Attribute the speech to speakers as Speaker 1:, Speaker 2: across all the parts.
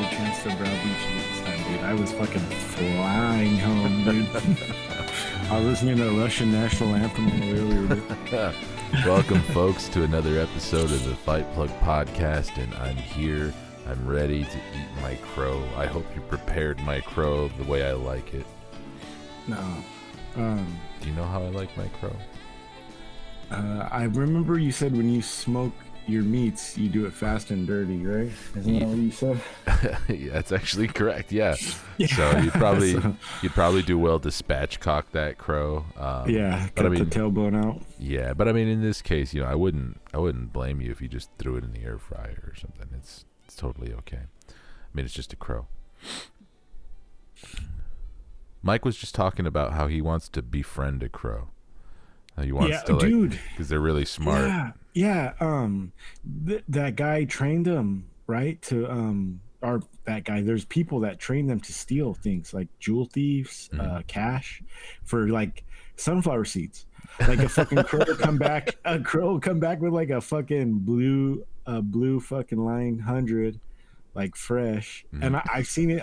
Speaker 1: a chance to browbeat you this time, dude. I was fucking flying home, dude. I was listening to the Russian national anthem on the way over, dude.
Speaker 2: Welcome, folks, to another episode of the Fight Plug podcast, and I'm here. I'm ready to eat my crow. I hope you prepared my crow the way I like it.
Speaker 1: No.
Speaker 2: Do you know how I like my crow?
Speaker 1: I remember you said when you smoke your meats, you do it fast and dirty, right? Isn't that what you said?
Speaker 2: Yeah, that's actually correct. Yeah.
Speaker 1: Yeah.
Speaker 2: So you'd probably do well to spatchcock that crow.
Speaker 1: Yeah,
Speaker 2: but
Speaker 1: cut the tailbone out.
Speaker 2: Yeah, but I mean, in this case, I wouldn't blame you if you just threw it in the air fryer or something. It's totally okay. I mean, it's just a crow. Mike was just talking about how he wants to befriend a crow. He wants to,
Speaker 1: dude,
Speaker 2: because they're really smart.
Speaker 1: Yeah. That guy trained them, right? That guy. There's people that train them to steal things like jewel thieves, cash, for like sunflower seeds. Like a fucking crow will come back. A crow will come back with like a fucking blue fucking line 100. Like fresh, and I've seen it.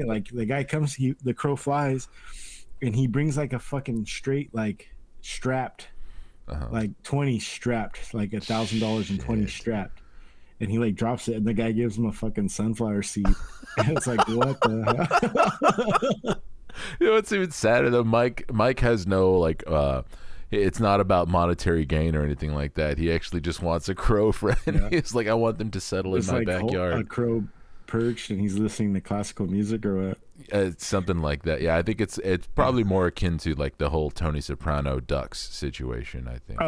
Speaker 1: Like the guy comes, the crow flies, and he brings like a fucking straight, like strapped, like 20 strapped, like $1,000 and 20 strapped, and he like drops it, and the guy gives him a fucking sunflower seed, and it's like, what the hell?
Speaker 2: You know what's even sadder though? Mike has no like. It's not about monetary gain or anything like that. He actually just wants a crow friend. Yeah. He's like, I want them to settle in my backyard.
Speaker 1: A crow perched and he's listening to classical music or what?
Speaker 2: It's something like that. Yeah, I think it's probably more akin to like the whole Tony Soprano Ducks situation, I think.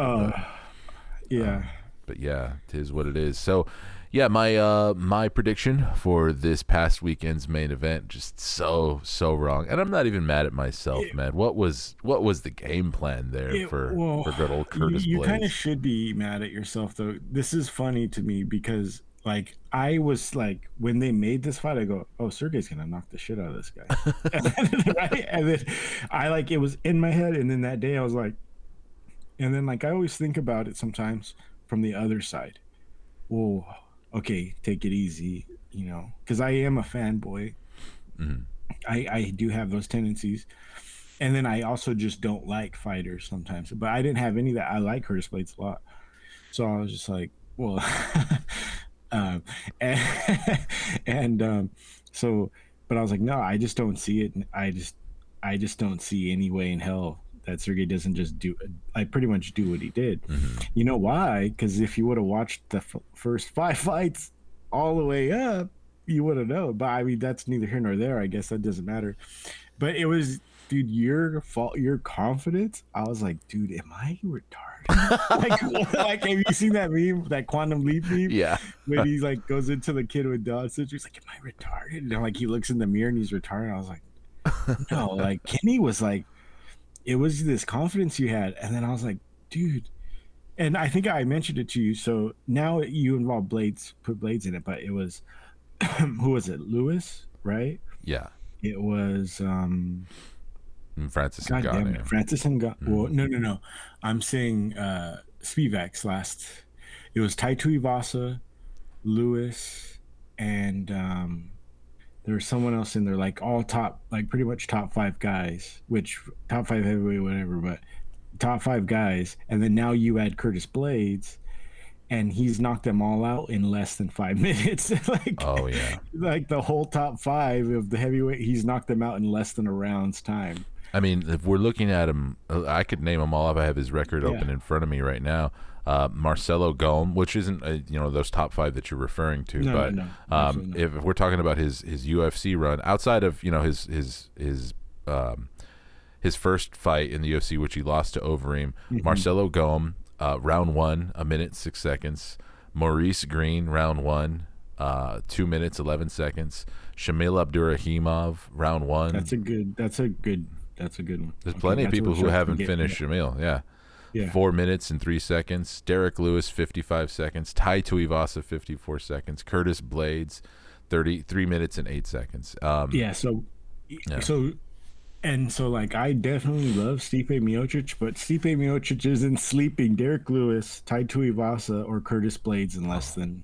Speaker 1: Yeah.
Speaker 2: But yeah, it is what it is. So, yeah, my prediction for this past weekend's main event, just so wrong. And I'm not even mad at myself, man. What was the game plan there for good old Curtis Blaydes?
Speaker 1: You kind of should be mad at yourself, though. This is funny to me because, like, I was like, when they made this fight, I go, oh, Sergey's gonna knock the shit out of this guy. Right? And then it was in my head, and then that day I was like, and then like I always think about it sometimes from the other side. Whoa. Okay, take it easy, because I am a fanboy. Mm-hmm. I do have those tendencies. And then I also just don't like fighters sometimes. But I didn't have any of that. I like Curtis Blaydes a lot. So I was just like, well, but I was like, no, I just don't see it. I just don't see any way in hell that Sergey doesn't just pretty much do what he did. Mm-hmm. You know why? Because if you would have watched the first 5 fights all the way up, you would have known. But I mean, that's neither here nor there. I guess that doesn't matter. But it was, dude, your fault, your confidence. I was like, dude, am I retarded? like, have you seen that meme, that Quantum Leap meme?
Speaker 2: Yeah.
Speaker 1: When he like goes into the kid with Down syndrome, he's like, am I retarded? And like he looks in the mirror and he's retarded. I was like, no. Like Kenny was like, it was this confidence you had, and then I was like, dude, and I think I mentioned it to you. So now you involve Blaydes, put Blaydes in it, but it was who was it? Lewis, right?
Speaker 2: Yeah.
Speaker 1: It was
Speaker 2: Francis
Speaker 1: God damn it, Francis and Well, no. I'm saying Spivak's last. It was Taito Ivasa, Lewis, and there was someone else in there, like all top, like pretty much top 5 guys, which top 5 heavyweight, whatever, but top 5 guys. And then now you add Curtis Blaydes, and he's knocked them all out in less than 5 minutes. Like,
Speaker 2: oh yeah,
Speaker 1: like the whole top 5 of the heavyweight, he's knocked them out in less than a round's time.
Speaker 2: I mean, if we're looking at him, I could name them all if I have his record open in front of me right now. Marcelo Golm, which isn't those top 5 that you're referring to, but if we're talking about his UFC run outside of his first fight in the UFC, which he lost to Overeem, Marcelo Golm, round 1, 1 minute 6 seconds. Maurice Green, round 1, 2 minutes 11 seconds. Shamil Abdurrahimov, round 1.
Speaker 1: That's a good one.
Speaker 2: There's plenty of people who haven't finished Shamil. Yeah. 4 minutes and 3 seconds. Derek Lewis, 55 seconds. Taito Ivasa, 54 seconds. Curtis Blaydes, 3 minutes and 8 seconds.
Speaker 1: So like I definitely love Stipe Miocic, but Stipe Miocic isn't sleeping Derek Lewis, Taito Ivasa, or Curtis Blaydes in less than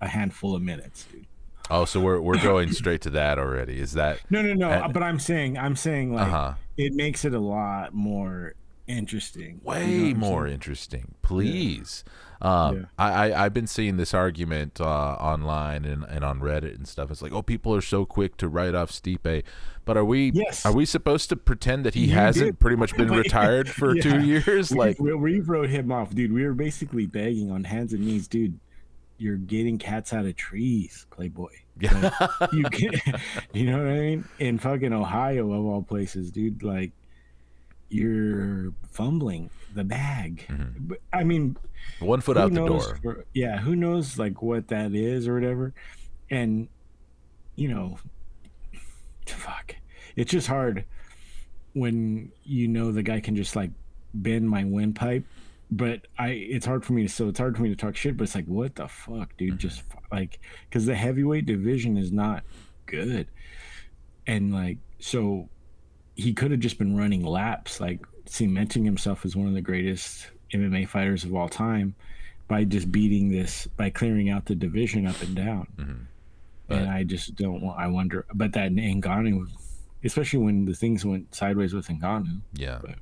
Speaker 1: a handful of minutes, dude.
Speaker 2: Oh, so we're going straight to that already. Is that
Speaker 1: No.
Speaker 2: uh
Speaker 1: But I'm saying like
Speaker 2: huh?
Speaker 1: it makes it a lot more interesting. You know what
Speaker 2: Way
Speaker 1: I'm
Speaker 2: more
Speaker 1: saying?
Speaker 2: interesting,
Speaker 1: Yeah.
Speaker 2: please.
Speaker 1: Yeah.
Speaker 2: I've been seeing this argument online and on Reddit and stuff. It's like, oh, people are so quick to write off Stipe, but are
Speaker 1: Yes,
Speaker 2: we supposed to pretend that he
Speaker 1: you did.
Speaker 2: hasn't pretty much been
Speaker 1: But
Speaker 2: retired for two
Speaker 1: yeah,
Speaker 2: years? Like,
Speaker 1: we wrote him off, dude. We were basically begging on hands and knees, dude. You're getting cats out of trees, Playboy. Like you get, you know what I mean? In fucking Ohio of all places, dude. Like you're fumbling the bag.
Speaker 2: Mhm.
Speaker 1: But, I mean,
Speaker 2: One foot
Speaker 1: who
Speaker 2: out the
Speaker 1: knows?
Speaker 2: door.
Speaker 1: Who knows like what that is or whatever. And you know, fuck. It's just hard when you know the guy can just like bend my windpipe. But it's hard for me to it's hard for me to talk shit. But it's like, what the fuck, dude?
Speaker 2: Hmm.
Speaker 1: Just like, because the heavyweight division is not good, and like, so he could have just been running laps, like cementing himself as one of the greatest MMA fighters of all time by just by clearing out the division up and down.
Speaker 2: Hmm.
Speaker 1: And
Speaker 2: But
Speaker 1: I just don't want. I wonder, but that Ngannou, especially when the things went sideways with Ngannou.
Speaker 2: yeah.
Speaker 1: But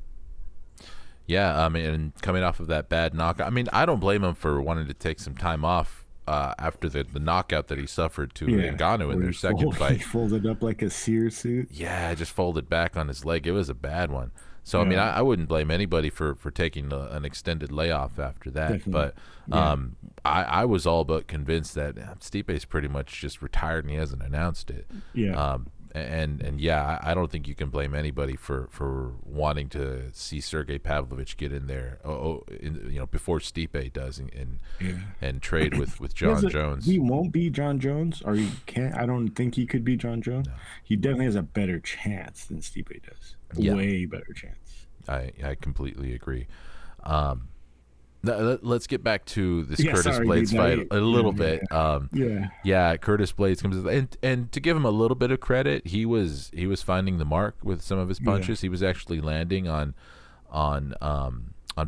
Speaker 2: Yeah, I mean, and coming off of that bad knockout, I mean, I don't blame him for wanting to take some time off after the knockout that he suffered to
Speaker 1: yeah,
Speaker 2: Ngannou in
Speaker 1: where
Speaker 2: their second
Speaker 1: he
Speaker 2: fight.
Speaker 1: folded up like a seer suit.
Speaker 2: Yeah, just folded back on his leg. It was a bad one. So I mean,
Speaker 1: Yeah,
Speaker 2: I wouldn't blame anybody for taking an extended layoff after that.
Speaker 1: definitely.
Speaker 2: But
Speaker 1: Yeah,
Speaker 2: I was all but convinced that Stipe's pretty much just retired and he hasn't announced it.
Speaker 1: yeah,
Speaker 2: And yeah, I don't think you can blame anybody for wanting to see Sergey Pavlovich get in there. Before Stipe does
Speaker 1: yeah.
Speaker 2: and trade with John Jones.
Speaker 1: He won't be John Jones, or he can't. I don't think he could be John Jones.
Speaker 2: No.
Speaker 1: He definitely has a better chance than Stipe does.
Speaker 2: Yeah,
Speaker 1: Way better chance.
Speaker 2: I completely agree. Um, let's get back to this
Speaker 1: Yeah,
Speaker 2: Curtis
Speaker 1: sorry,
Speaker 2: Blaydes
Speaker 1: dude.
Speaker 2: fight a little
Speaker 1: Yeah,
Speaker 2: bit.
Speaker 1: yeah,
Speaker 2: Yeah, Curtis Blaydes comes in, and to give him a little bit of credit, he was finding the mark with some of his
Speaker 1: yeah,
Speaker 2: punches. He was actually landing on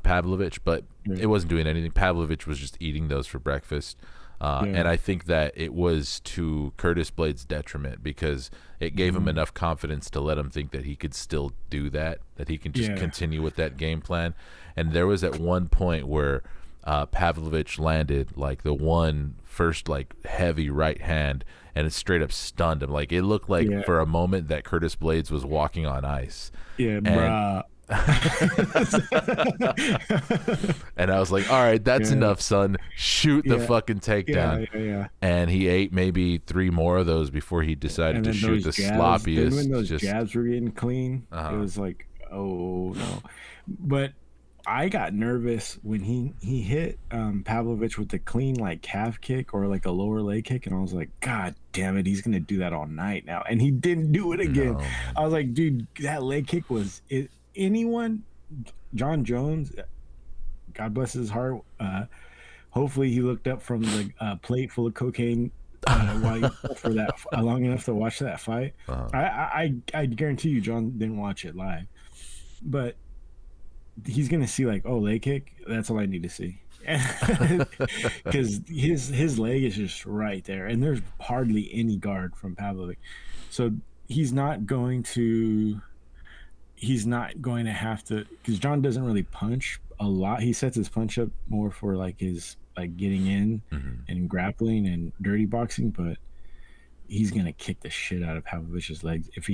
Speaker 2: Pavlovich, but
Speaker 1: yeah,
Speaker 2: it wasn't doing anything. Pavlovich was just eating those for breakfast.
Speaker 1: yeah,
Speaker 2: And I think that it was to Curtis Blaydes' detriment because it gave him enough confidence to let him think that he could still do that he can just
Speaker 1: yeah,
Speaker 2: continue with that game plan. And there was at one point where Pavlovich landed like the one first like heavy right hand, and it straight up stunned him. Like it looked like
Speaker 1: yeah,
Speaker 2: for a moment that Curtis Blaydes was walking on ice.
Speaker 1: yeah,
Speaker 2: And
Speaker 1: bruh.
Speaker 2: and I was like, all right, that's
Speaker 1: Yeah,
Speaker 2: enough, son. Shoot the
Speaker 1: yeah,
Speaker 2: fucking takedown.
Speaker 1: yeah.
Speaker 2: And he ate maybe three more of those before he decided
Speaker 1: And
Speaker 2: to
Speaker 1: then
Speaker 2: shoot
Speaker 1: those
Speaker 2: the
Speaker 1: jabs, then when
Speaker 2: sloppiest.
Speaker 1: those
Speaker 2: Just
Speaker 1: jabs were getting clean, it
Speaker 2: uh
Speaker 1: was like, oh no. But I got nervous when he hit Pavlovich with the clean like calf kick or like a lower leg kick, and I was like, God damn it, he's gonna do that all night now, and he didn't do it again.
Speaker 2: no, man.
Speaker 1: I was like, dude, that leg kick was it. Anyone, John Jones, God bless his heart. Hopefully, he looked up from the plate full of cocaine for that long enough to watch that fight.
Speaker 2: Uh-huh.
Speaker 1: I guarantee you, John didn't watch it live, but he's gonna see like, oh, leg kick. That's all I need to see, because his leg is just right there, and there's hardly any guard from Pavlovich, so he's not going to have to, because John doesn't really punch a lot. He sets his punch up more for like his like getting in
Speaker 2: Mhm.
Speaker 1: and grappling and dirty boxing, but he's gonna kick the shit out of Pavlovich's legs if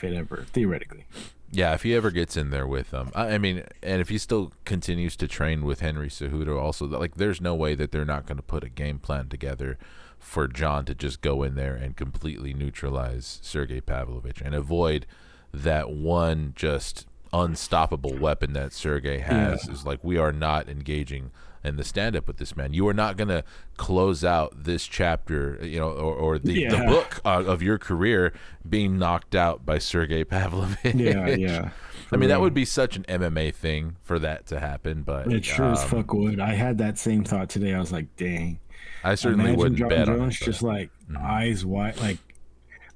Speaker 1: it ever theoretically.
Speaker 2: Yeah, if he ever gets in there with them, I mean, and if he still continues to train with Henry Cejudo, also, like, there's no way that they're not going to put a game plan together for John to just go in there and completely neutralize Sergey Pavlovich and avoid that one just unstoppable weapon that Sergey has.
Speaker 1: Yeah,
Speaker 2: Is like, we are not engaging in the stand-up with this man. You are not going to close out this chapter, or the
Speaker 1: yeah,
Speaker 2: book of your career being knocked out by Sergey Pavlovich.
Speaker 1: yeah.
Speaker 2: I
Speaker 1: For
Speaker 2: mean, that
Speaker 1: real.
Speaker 2: would be such an MMA thing for that to happen, but
Speaker 1: It sure as fuck would. I had that same thought today. I was like, dang.
Speaker 2: I certainly
Speaker 1: Imagine
Speaker 2: wouldn't
Speaker 1: John
Speaker 2: bet on it.
Speaker 1: Jones
Speaker 2: But
Speaker 1: just like
Speaker 2: mhm.
Speaker 1: eyes wide,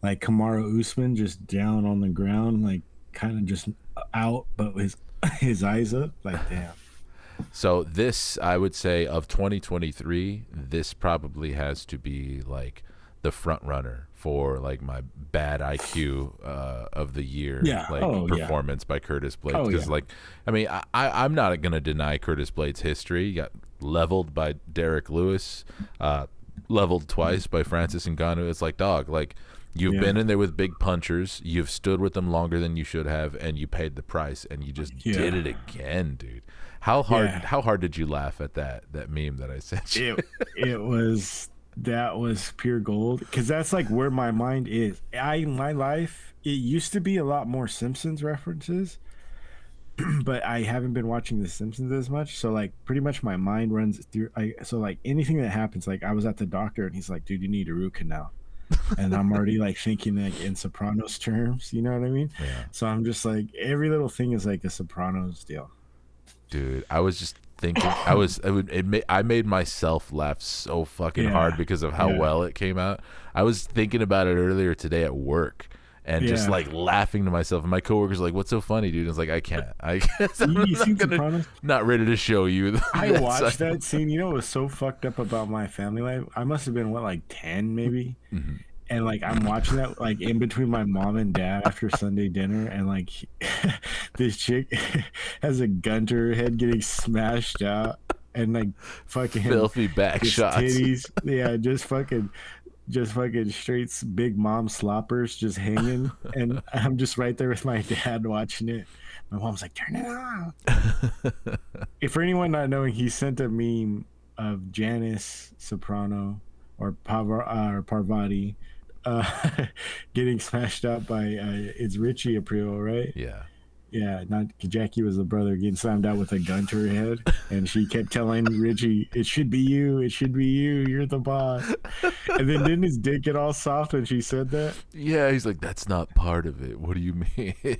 Speaker 1: like Kamaru Usman, just down on the ground, like kind of just out, but his his eyes up. Like, damn.
Speaker 2: So this, I would say, of 2023, this probably has to be like the front runner for like my bad IQ of the year,
Speaker 1: Yeah.
Speaker 2: like
Speaker 1: Oh yeah.
Speaker 2: performance by Curtis Blaydes.
Speaker 1: Oh
Speaker 2: Because
Speaker 1: yeah.
Speaker 2: like, I mean, I'm not gonna deny Curtis Blaydes' history. He got leveled by Derek Lewis, leveled twice by Francis Ngannou. It's like, dog, like you've
Speaker 1: Yeah.
Speaker 2: been in there with big punchers. You've stood with them longer than you should have, and you paid the price, and you just did
Speaker 1: Yeah.
Speaker 2: it again, dude. How hard?
Speaker 1: Yeah.
Speaker 2: How hard did you laugh at that meme that I sent you?
Speaker 1: It was that was pure gold because that's like where my mind is. My life it used to be a lot more Simpsons references, but I haven't been watching the Simpsons as much. So like pretty much my mind runs through. So like anything that happens, like I was at the doctor and he's like, "Dude, you need a root canal." And I'm already like thinking like in Sopranos terms, you know what I mean?
Speaker 2: Yeah.
Speaker 1: So I'm just like every little thing is like a Sopranos deal.
Speaker 2: Dude, I was just thinking. I made myself laugh so fucking hard
Speaker 1: Yeah.
Speaker 2: because of how
Speaker 1: Yeah.
Speaker 2: well it came out. I was thinking about it earlier today at work, and just
Speaker 1: Yeah.
Speaker 2: like laughing to myself. And my coworkers like, "What's so funny, dude?" And it's like, I can't. I'm
Speaker 1: You
Speaker 2: not
Speaker 1: seen
Speaker 2: gonna,
Speaker 1: Sopranos?
Speaker 2: not ready to show you.
Speaker 1: I
Speaker 2: Yes,
Speaker 1: watched that scene. You know what was so fucked up about my family life? I must have been what, like 10 maybe?
Speaker 2: Mhm.
Speaker 1: And like I'm watching that like in between my mom and dad after Sunday dinner, and like this chick has a gun to her head getting smashed out, and like fucking
Speaker 2: Filthy back
Speaker 1: just
Speaker 2: shots.
Speaker 1: titties. Yeah, just fucking straight big mom sloppers just hanging. And I'm just right there with my dad watching it. My mom's like, turn it on. If for anyone not knowing, he sent a meme of Janice Soprano or Parvati getting smashed out by it's Richie Aprile, right?
Speaker 2: Yeah.
Speaker 1: Yeah, not Jackie was the brother getting slammed out with a gun to her head, and she kept telling Richie, "It should be you. It should be you. You're the boss." And then didn't his dick get all soft when she said that?
Speaker 2: Yeah, he's like, that's not part of it. What do you mean?
Speaker 1: Yeah.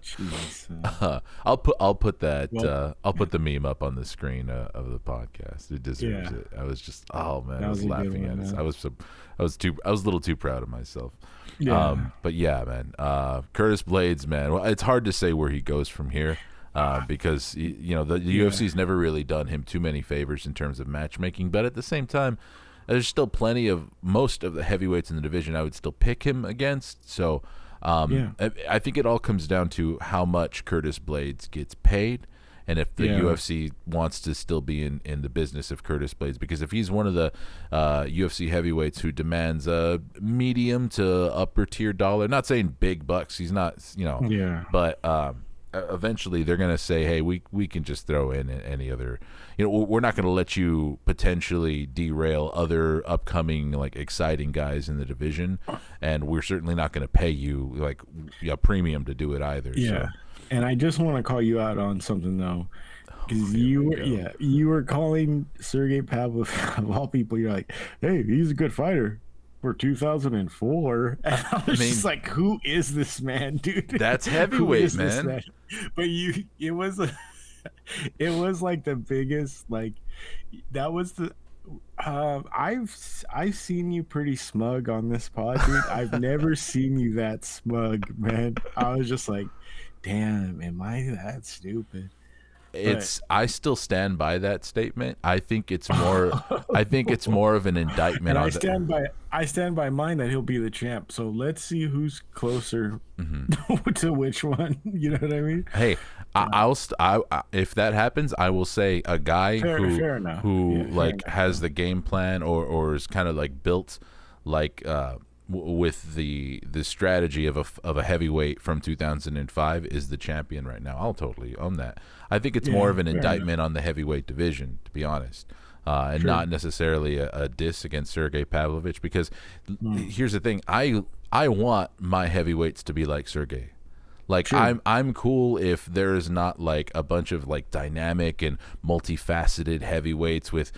Speaker 1: Jeez.
Speaker 2: I'll put that
Speaker 1: Well,
Speaker 2: I'll put the meme up on the screen of the podcast. It deserves
Speaker 1: Yeah.
Speaker 2: it. I was just I
Speaker 1: That
Speaker 2: was
Speaker 1: was a good
Speaker 2: laughing
Speaker 1: one,
Speaker 2: at it.
Speaker 1: man.
Speaker 2: I was a little too proud of myself.
Speaker 1: Yeah.
Speaker 2: But yeah, man. Curtis Blaydes, man. Well, it's hard to say where he goes from here. Because you know the UFC's never really done him too many favors in terms of matchmaking, but at the same time, there's still plenty of most of the heavyweights in the division I would still pick him against. So I think it all comes down to how much Curtis Blaydes gets paid, and if the UFC wants to still be in the business of Curtis Blaydes. Because if he's one of the UFC heavyweights who demands a medium to upper tier dollar, not saying big bucks, he's not, but eventually they're going to say, hey, we can just throw in any other, we're not going to let you potentially derail other upcoming like exciting guys in the division, and we're certainly not going to pay you like a premium to do it either.
Speaker 1: Yeah.
Speaker 2: So.
Speaker 1: And I just want to call you out on something though, because you were calling Sergey Pavlovich of all people. You're like, hey, he's a good fighter for 2004. And I was just like, who is this man, dude?
Speaker 2: That's heavyweight, man.
Speaker 1: But it was it was like the biggest, like that was the. I've seen you pretty smug on this pod, dude. I've never seen you that smug, man. I was just like, damn, am I that stupid?
Speaker 2: I still stand by that statement. I think it's more of an indictment.
Speaker 1: And I stand by mine that he'll be the champ. So let's see who's closer to which one. You know what I mean?
Speaker 2: Hey, if that happens, I will say a guy who has the game plan or is kind of like built like with the strategy of a heavyweight from 2005 is the champion right now. I'll totally own that. I think it's more of an indictment on the heavyweight division, to be honest, and not necessarily a diss against Sergey Pavlovich. Because here's the thing: I want my heavyweights to be like Sergey. Like I'm cool if there's not like a bunch of like dynamic and multifaceted heavyweights with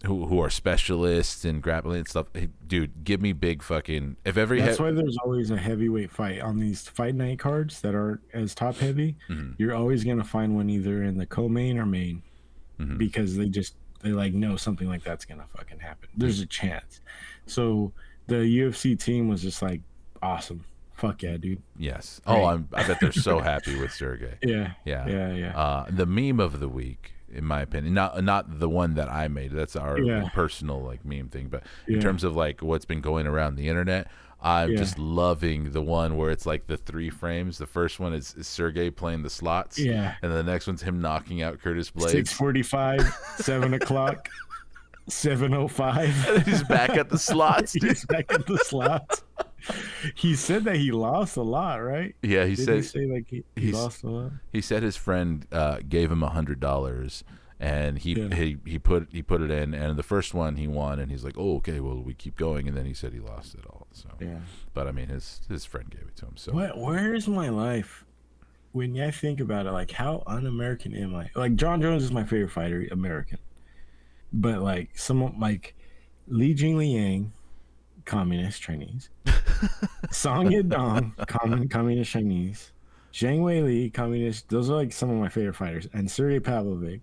Speaker 2: who are specialists in grappling and stuff. Hey, dude, give me big fucking
Speaker 1: That's why there's always a heavyweight fight on these fight night cards that aren't as top heavy. You're always gonna find one either in the co-main or main because they like know something like that's gonna fucking happen. There's a chance. So the UFC team was just like awesome. Fuck yeah, dude.
Speaker 2: Yes.
Speaker 1: Right.
Speaker 2: I bet they're so happy with Sergey.
Speaker 1: Yeah.
Speaker 2: The meme of the week in my opinion. Not the one that I made. That's our personal like meme thing. But in terms of like what's been going around the internet, I'm just loving the one where it's like the 3 frames. The first one is Sergey playing the slots.
Speaker 1: Yeah.
Speaker 2: And the next one's him knocking out Curtis Blaydes.
Speaker 1: 6:45, 7 o'clock, 7:05.
Speaker 2: And he's back at the slots.
Speaker 1: He's back at the slots. He said that he lost a lot, right?
Speaker 2: Yeah, he said.
Speaker 1: He say like he lost a lot?
Speaker 2: He said his friend gave him $100, and he put it in, and the first one he won, and he's like, oh, okay, well, we keep going, and then he said he lost it all. So but I mean, his friend gave it to him. So
Speaker 1: where is my life when I think about it? Like, how un-American am I? Like, John Jones is my favorite fighter, American, but like someone like Li Jingliang, communist Chinese, Song Yadong, communist Chinese, Zhang Weili, communist. Those are like some of my favorite fighters, and Sergey Pavlovich.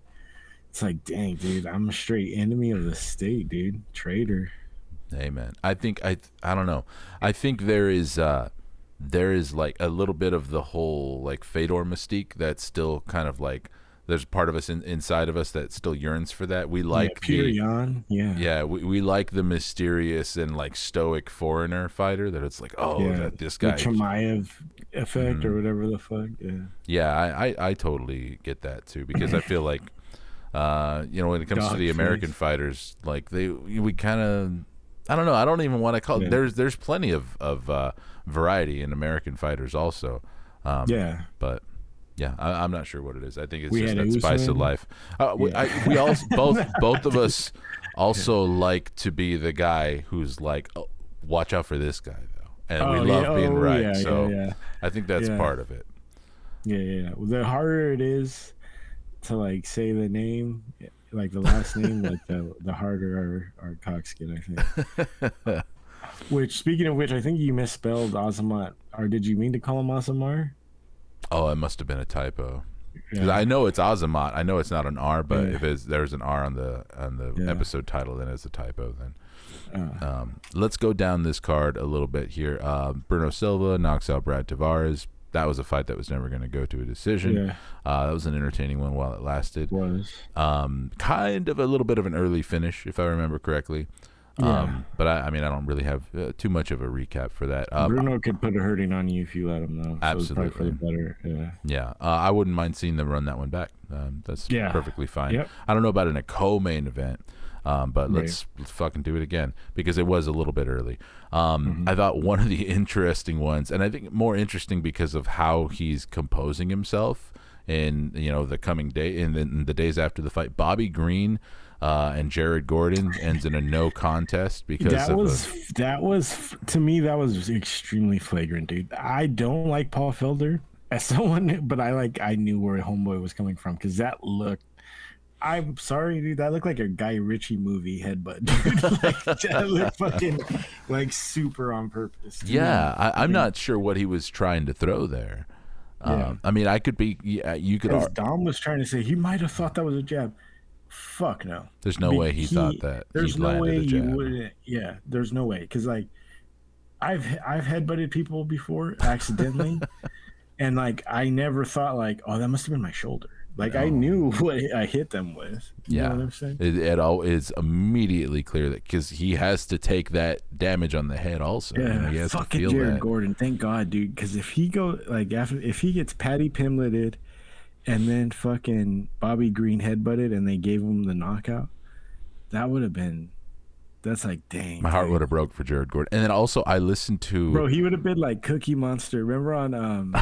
Speaker 1: It's like, dang, dude, I'm a straight enemy of the state, dude. Traitor.
Speaker 2: Hey, man. I think I don't know. I think there is like a little bit of the whole like Fedor mystique that's still kind of like there's part of us inside of us that still yearns for that. We like
Speaker 1: Peter Yan.
Speaker 2: We like the mysterious and like stoic foreigner fighter that it's like, this guy,
Speaker 1: the Chimaev effect or whatever the fuck.
Speaker 2: I totally get that too, because I feel like when it comes to the American fighters, like we kind of, I don't know, I don't even want to call it, there's plenty of variety in American fighters also, but I'm not sure what it is. I think it's just that spice of life. We all both of us also like to be the guy who's like, oh, watch out for this guy though, and we love being right. I think that's part of it.
Speaker 1: The harder it is to like say the name, like the last name, like the harder our cocks get, I think. Which, speaking of which, I think you misspelled Azamat. Or did you mean to call him Azamar?
Speaker 2: Oh, it must have been a typo. Because I know it's Azamat. I know it's not an R, but if there's an R on the episode title, then it's a typo. Then let's go down this card a little bit here. Bruno Silva knocks out Brad Tavares. That was a fight that was never going to go to a decision. That was an entertaining one while it lasted. Kind of a little bit of an early finish, if I remember correctly. But I mean, I don't really have too much of a recap for that.
Speaker 1: Bruno could put a hurting on you if you let him know.
Speaker 2: Absolutely.
Speaker 1: So it's probably for the better.
Speaker 2: I wouldn't mind seeing them run that one back. That's perfectly fine.
Speaker 1: Yep.
Speaker 2: I don't know about in a co-main event, but let's fucking do it again, because it was a little bit early. I thought one of the interesting ones, and I think more interesting because of how he's composing himself in the coming day, in the days after the fight, Bobby Green and Jared Gordon ends in a no contest because
Speaker 1: that was to me, that was extremely flagrant, dude. I don't like Paul Felder as someone, but I knew where Homeboy was coming from, because that looked, I'm sorry, dude, that looked like a Guy Ritchie movie headbutt, dude. Like, that looked fucking like super on purpose.
Speaker 2: I'm not sure what he was trying to throw there. I mean, I could be, you could.
Speaker 1: Dom was trying to say he might have thought that was a jab. Fuck no.
Speaker 2: There's no way he thought that.
Speaker 1: There's no way you wouldn't. Yeah, there's no way, because like I've headbutted people before accidentally, and like I never thought like, oh, that must have been my shoulder. Like, I knew what I hit them with. You know what I'm saying?
Speaker 2: It all is immediately clear that, because he has to take that damage on the head also.
Speaker 1: Yeah,
Speaker 2: he has
Speaker 1: fucking
Speaker 2: to feel
Speaker 1: Jared
Speaker 2: that.
Speaker 1: Gordon, thank God, dude. Because if he if he gets Patty Pimleted and then fucking Bobby Green headbutted and they gave him the knockout, that would have been. That's like, dang.
Speaker 2: My heart would have broke for Jared Gordon. And then also, I listened to.
Speaker 1: Bro, he would have been like Cookie Monster. Remember on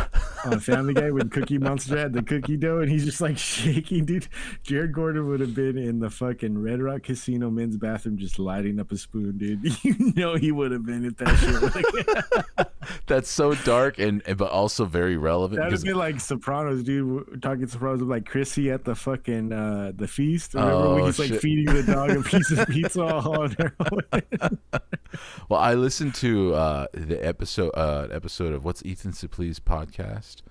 Speaker 1: Family Guy when Cookie Monster had the cookie dough and he's just like shaking, dude? Jared Gordon would have been in the fucking Red Rock Casino men's bathroom just lighting up a spoon, dude. You know he would have been if that shit was.
Speaker 2: That's so dark but also very relevant.
Speaker 1: That would have been like Sopranos, dude. We're talking Sopranos with like Chrissy at the fucking the feast. Remember when he's like feeding the dog a piece of pizza all on her.
Speaker 2: Well, I listened to the episode of What's Ethan Suplee's podcast.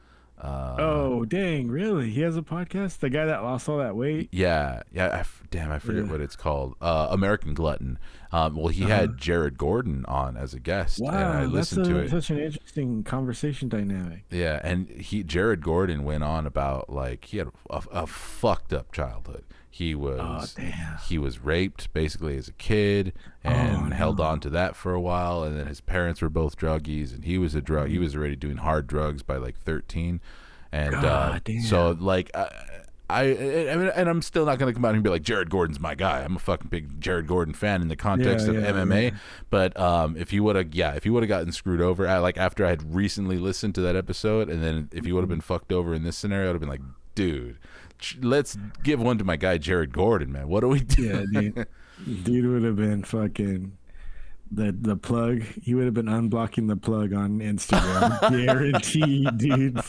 Speaker 1: Oh, dang, really? He has a podcast? The guy that lost all that weight?
Speaker 2: Yeah. Damn, I forget
Speaker 1: Yeah.
Speaker 2: what it's called. American Glutton. Well, he
Speaker 1: Uh-huh.
Speaker 2: had Jared Gordon on as a guest, and I
Speaker 1: Wow, that's
Speaker 2: listened to it.
Speaker 1: such an interesting conversation dynamic.
Speaker 2: Yeah, and Jared Gordon went on about like he had a fucked up childhood.
Speaker 1: Oh, damn.
Speaker 2: He was raped basically as a kid
Speaker 1: Oh,
Speaker 2: and held
Speaker 1: no.
Speaker 2: on to that for a while, and then his parents were both druggies, and he was already doing hard drugs by like 13, and
Speaker 1: God
Speaker 2: so
Speaker 1: damn.
Speaker 2: like. And I'm still not going to come out and be like Jared Gordon's my guy. I'm a fucking big Jared Gordon fan in the
Speaker 1: Yeah,
Speaker 2: context of
Speaker 1: yeah,
Speaker 2: MMA.
Speaker 1: yeah.
Speaker 2: But if he would have, gotten screwed over, like after I had recently listened to that episode, and then if he would have been fucked over in this scenario, I'd have been like, dude, let's give one to my guy Jared Gordon, man. What do we do?
Speaker 1: Yeah, dude. Dude would have been fucking the plug. He would have been unblocking the plug on Instagram. Guaranteed, dude.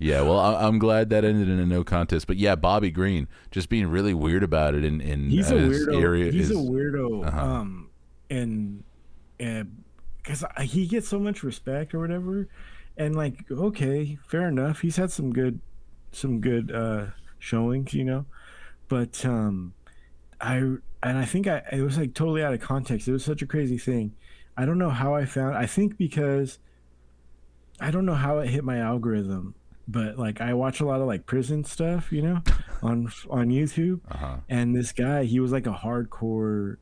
Speaker 2: Yeah, well, I'm glad that ended in a no contest. But yeah, Bobby Green just being really weird about it in
Speaker 1: He's a
Speaker 2: his
Speaker 1: weirdo.
Speaker 2: area
Speaker 1: He's a
Speaker 2: is
Speaker 1: weirdo.
Speaker 2: uh-huh.
Speaker 1: And because he gets so much respect or whatever, and like, okay, fair enough. He's had some good showings, you know. But I think it was like totally out of context. It was such a crazy thing. I don't know how I found. I think because I don't know how it hit my algorithm, but like I watch a lot of like prison stuff, you know, on YouTube.
Speaker 2: Uh-huh.
Speaker 1: And this guy, he was like a hardcore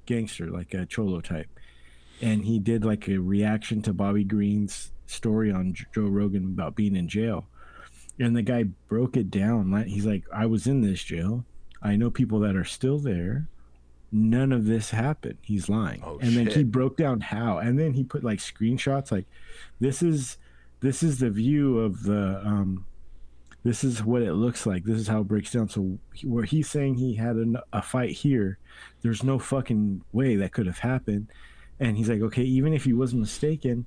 Speaker 1: gangster, like a cholo type, and he did like a reaction to Bobby Green's story on Joe Rogan about being in jail. And the guy broke it down. He's like, I was in this jail. I know people that are still there. None of this happened. He's lying.
Speaker 2: Oh
Speaker 1: And then he
Speaker 2: shit.
Speaker 1: broke down how. And then he put like screenshots like this is the view of the this is what it looks like. This is how it breaks down. So where he's saying he had a fight here, there's no fucking way that could have happened. And he's like, okay, even if he was mistaken,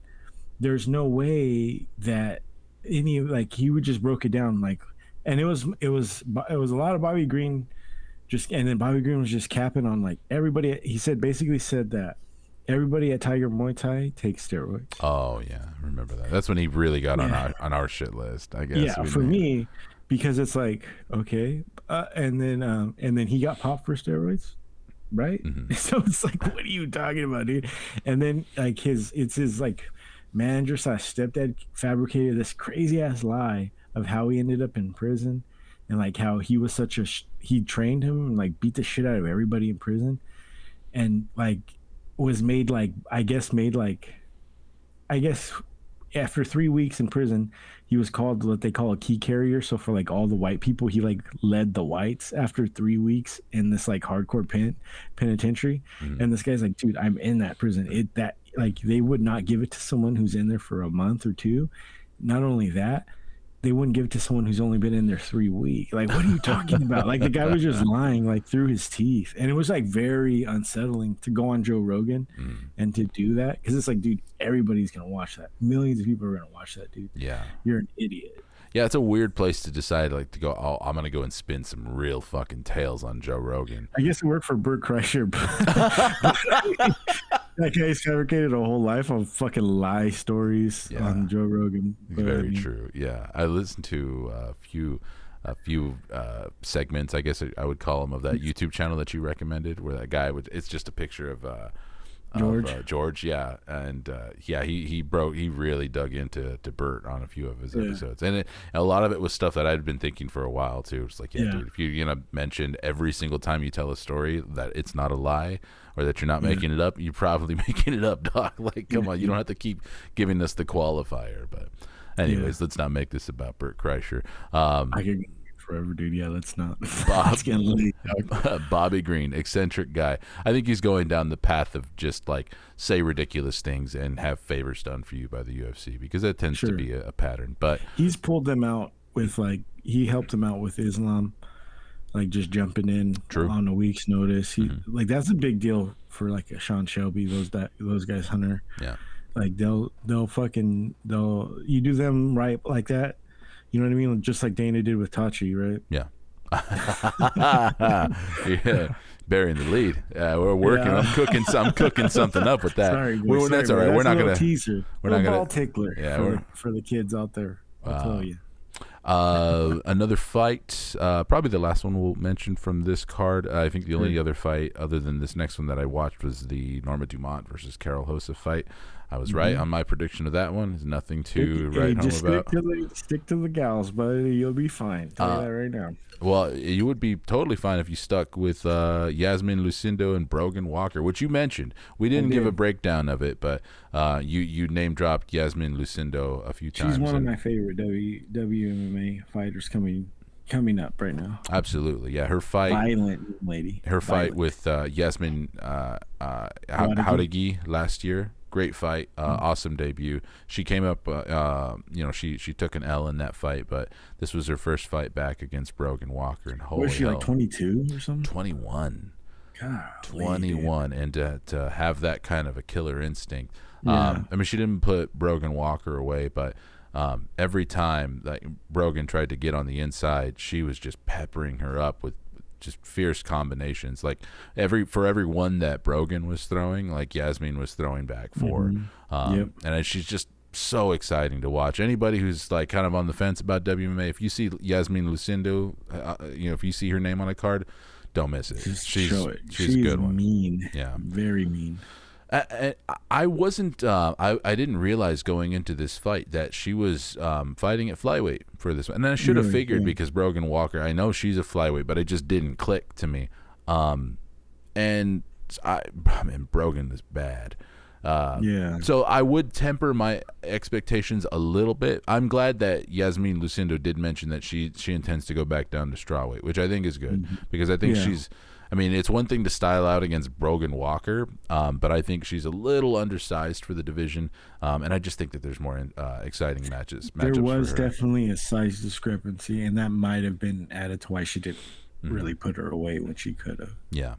Speaker 1: there's no way that any like he would just broke it down like, and it was a lot of Bobby Green just, and then Bobby Green was just capping on like everybody. He basically said that everybody at Tiger Muay Thai takes steroids.
Speaker 2: Oh yeah, I remember that. That's when he really got
Speaker 1: Yeah,
Speaker 2: on our shit list. I guess
Speaker 1: yeah.
Speaker 2: we
Speaker 1: For
Speaker 2: made.
Speaker 1: me, because it's like okay, and then he got popped for steroids, right?
Speaker 2: Mm-hmm.
Speaker 1: So it's like, what are you talking about, dude? And then like it's his like manager slash stepdad fabricated this crazy ass lie of how he ended up in prison, and like how he was such a he trained him and like beat the shit out of everybody in prison, and like was made like I guess after 3 weeks in prison, he was called what they call a key carrier. So for like all the white people, he like led the whites after 3 weeks in this like hardcore penitentiary.
Speaker 2: Mm-hmm.
Speaker 1: And this guy's like, dude, I'm in that prison. That like they would not give it to someone who's in there for a month or two. Not only that, they wouldn't give it to someone who's only been in there 3 weeks. Like, what are you talking about? Like the guy was just lying like through his teeth. And it was like very unsettling to go on Joe Rogan and to do that. Cause it's like, dude, everybody's going to watch that. Millions of people are going to watch that, dude.
Speaker 2: Yeah.
Speaker 1: You're an idiot.
Speaker 2: Yeah, it's a weird place to decide like to go. Oh, I'm gonna go and spin some real fucking tales on Joe Rogan.
Speaker 1: I guess it worked for Bert Kreischer, but that guy's fabricated a whole life on fucking lie stories on Joe Rogan. But,
Speaker 2: Very true. Yeah, I listened to a few segments, I guess I would call them, of that YouTube channel that you recommended, where that guy would. It's just a picture of George, yeah, and he really dug into Bert on a few of his episodes, and a lot of it was stuff that I'd been thinking for a while too. It's like, dude, if you're gonna mention every single time you tell a story that it's not a lie or that you're not making it up, you're probably making it up, dog. Like, come on, you don't have to keep giving us the qualifier. But anyways, let's not make this about Bert Kreischer.
Speaker 1: I could forever, dude. Yeah, let's not.
Speaker 2: Bob,
Speaker 1: getting late.
Speaker 2: Bobby Green, eccentric guy. I think he's going down the path of just like say ridiculous things and have favors done for you by the UFC, because that tends to be a pattern. But
Speaker 1: he's pulled them out with like he helped them out with Islam, like just jumping in on a week's notice. He like that's a big deal for like a Sean Shelby, those guys, Hunter.
Speaker 2: Yeah,
Speaker 1: like they'll you do them right like that. You know what I mean? Just like Dana did with Tachi, right?
Speaker 2: Yeah. Yeah. burying the lead. We're working.
Speaker 1: Yeah.
Speaker 2: I'm cooking something up with that.
Speaker 1: Sorry, guys.
Speaker 2: That's all
Speaker 1: Sorry,
Speaker 2: right.
Speaker 1: man.
Speaker 2: We're
Speaker 1: That's
Speaker 2: not
Speaker 1: a little
Speaker 2: gonna.
Speaker 1: teaser.
Speaker 2: We're
Speaker 1: a
Speaker 2: not
Speaker 1: ball
Speaker 2: gonna.
Speaker 1: tickler
Speaker 2: Yeah,
Speaker 1: for the kids out there. I'll tell you.
Speaker 2: Another fight, probably the last one we'll mention from this card. I think the only other fight other than this next one that I watched was the Norma Dumont versus Carol Hossa fight. I was right on my prediction of that one. There's nothing to write home about.
Speaker 1: Stick to the gals, buddy. You'll be fine. Tell you that right now.
Speaker 2: Well, you would be totally fine if you stuck with Yasmin Lucindo and Brogan Walker, which you mentioned. We didn't give a breakdown of it, but you name dropped Yasmin Lucindo a few times.
Speaker 1: She's one of my favorite WMMA fighters coming up right now.
Speaker 2: Absolutely, yeah. Her fight,
Speaker 1: violent lady.
Speaker 2: Her fight with Yasmin Jauregui last year. Great fight, awesome debut. She came up, she took an L in that fight, but this was her first fight back against Brogan Walker. And holy
Speaker 1: was she
Speaker 2: hell,
Speaker 1: like 22 or something?
Speaker 2: 21.
Speaker 1: God,
Speaker 2: 21, and to have that kind of a killer instinct.
Speaker 1: Yeah.
Speaker 2: I mean, she didn't put Brogan Walker away, but every time that Brogan tried to get on the inside, she was just peppering her up with just fierce combinations. Like for every one that Brogan was throwing, like Yasmin was throwing back for. And she's just so exciting to watch. Anybody who's like kind of on the fence about WMA, if you see Yasmin Lucindo, if you see her name on a card, don't miss it. She's a good one.
Speaker 1: Mean.
Speaker 2: Yeah,
Speaker 1: very mean.
Speaker 2: I wasn't. I didn't realize going into this fight that she was fighting at flyweight for this one, and I should have figured because Brogan Walker. I know she's a flyweight, but it just didn't click to me. And Brogan is bad. So I would temper my expectations a little bit. I'm glad that Yasmin Lucindo did mention that she intends to go back down to strawweight, which I think is good because I think she's. I mean, it's one thing to style out against Brogan Walker, but I think she's a little undersized for the division, and I just think that there's more exciting matchups.
Speaker 1: There was definitely a size discrepancy, and that might have been added to why she didn't really put her away when she could have.
Speaker 2: Yeah,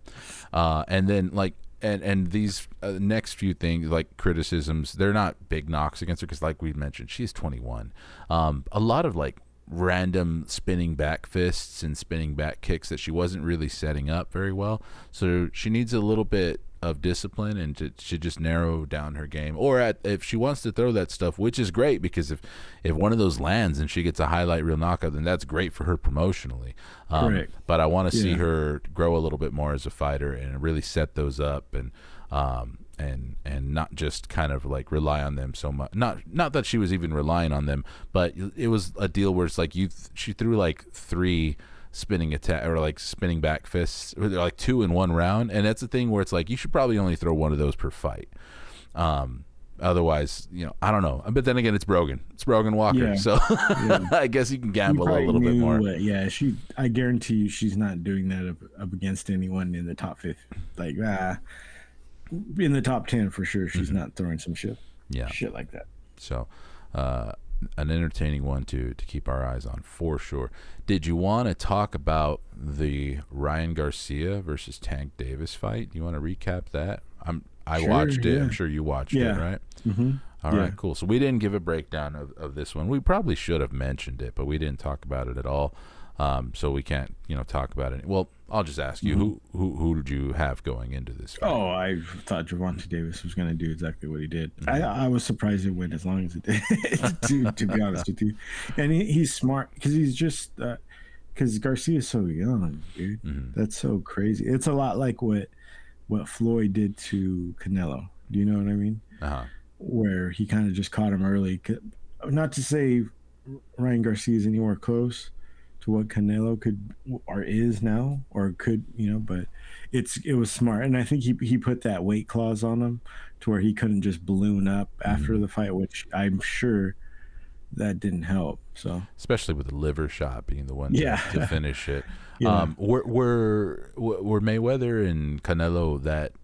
Speaker 2: and then like. And these next few things, like criticisms, they're not big knocks against her because, like we mentioned, she's 21. A lot of like random spinning back fists and spinning back kicks that she wasn't really setting up very well. So she needs a little bit of discipline and to just narrow down her game. Or if she wants to throw that stuff, which is great because if one of those lands and she gets a highlight reel knockout, then that's great for her promotionally.
Speaker 1: Correct.
Speaker 2: But I want to see her grow a little bit more as a fighter and really set those up and not just kind of like rely on them so much. Not that she was even relying on them, but it was a deal where it's like she threw like 3 spinning attack or like spinning back fists, or like 2 in one round, and that's the thing where it's like you should probably only throw one of those per fight. Otherwise, I don't know. But then again, it's Brogan Walker, so I guess you can gamble a little bit more.
Speaker 1: I guarantee you, she's not doing that up against anyone in the top 50. Like in the top 10 for sure, she's not throwing some shit like that.
Speaker 2: So, an entertaining one to keep our eyes on for sure. Did you want to talk about the Ryan Garcia versus Tank Davis fight? You want to recap that? I watched it. I'm sure you watched it, right? All right, cool. So we didn't give a breakdown of this one. We probably should have mentioned it, but we didn't talk about it at all. So we can't, talk about it. Well, I'll just ask you, who did you have going into this fight?
Speaker 1: Oh, I thought Gervonta Davis was going to do exactly what he did. I was surprised it went as long as it did, to be honest with you. And he's smart because he's just because Garcia's so young, dude. That's so crazy. It's a lot like what Floyd did to Canelo. Do you know what I mean? Where he kind of just caught him early. Not to say Ryan Garcia is anywhere close to what Canelo could or is now or could, but it was smart. And I think he put that weight clause on him to where he couldn't just balloon up after the fight, which I'm sure that didn't help. So
Speaker 2: especially with the liver shot being the one to finish it. Were Mayweather and Canelo that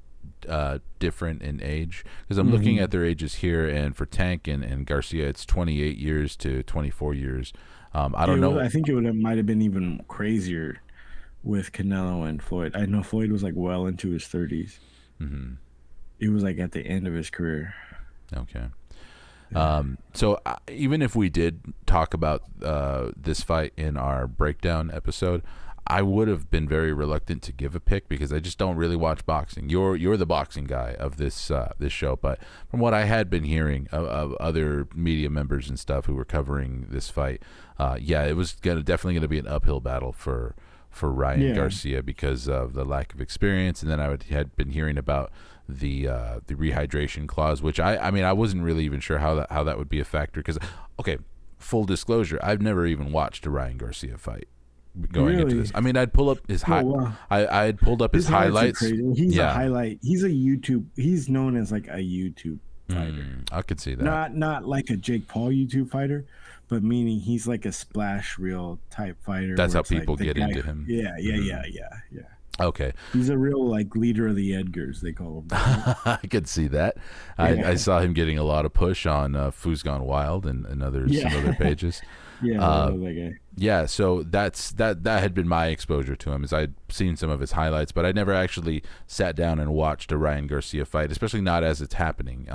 Speaker 2: different in age? Because I'm looking at their ages here, and for Tank and Garcia, it's 28 years to 24 years. I don't know.
Speaker 1: I think might have been even crazier with Canelo and Floyd. I know Floyd was like well into his 30s. It was like at the end of his career.
Speaker 2: Okay. So even if we did talk about this fight in our breakdown episode, I would have been very reluctant to give a pick because I just don't really watch boxing. You're the boxing guy of this this show, but from what I had been hearing of other media members and stuff who were covering this fight, yeah, it was definitely gonna be an uphill battle for Ryan Garcia because of the lack of experience, and then had been hearing about the rehydration clause, which I mean I wasn't really even sure how that would be a factor because okay, full disclosure, I've never even watched a Ryan Garcia fight. Going into this, I mean, I'd pull up his I had pulled up his highlights.
Speaker 1: He's a highlight. He's a YouTube. He's known as like a YouTube fighter.
Speaker 2: I could see that.
Speaker 1: Not like a Jake Paul YouTube fighter, but meaning he's like a splash reel type fighter.
Speaker 2: That's how people get into him.
Speaker 1: Yeah.
Speaker 2: Okay.
Speaker 1: He's a real like leader of the Edgars, they call him.
Speaker 2: I could see that. I saw him getting a lot of push on Foo's Gone Wild and some other pages.
Speaker 1: That guy.
Speaker 2: Yeah, so that had been my exposure to him, is I'd seen some of his highlights, but I never actually sat down and watched a Ryan Garcia fight, especially not as it's happening.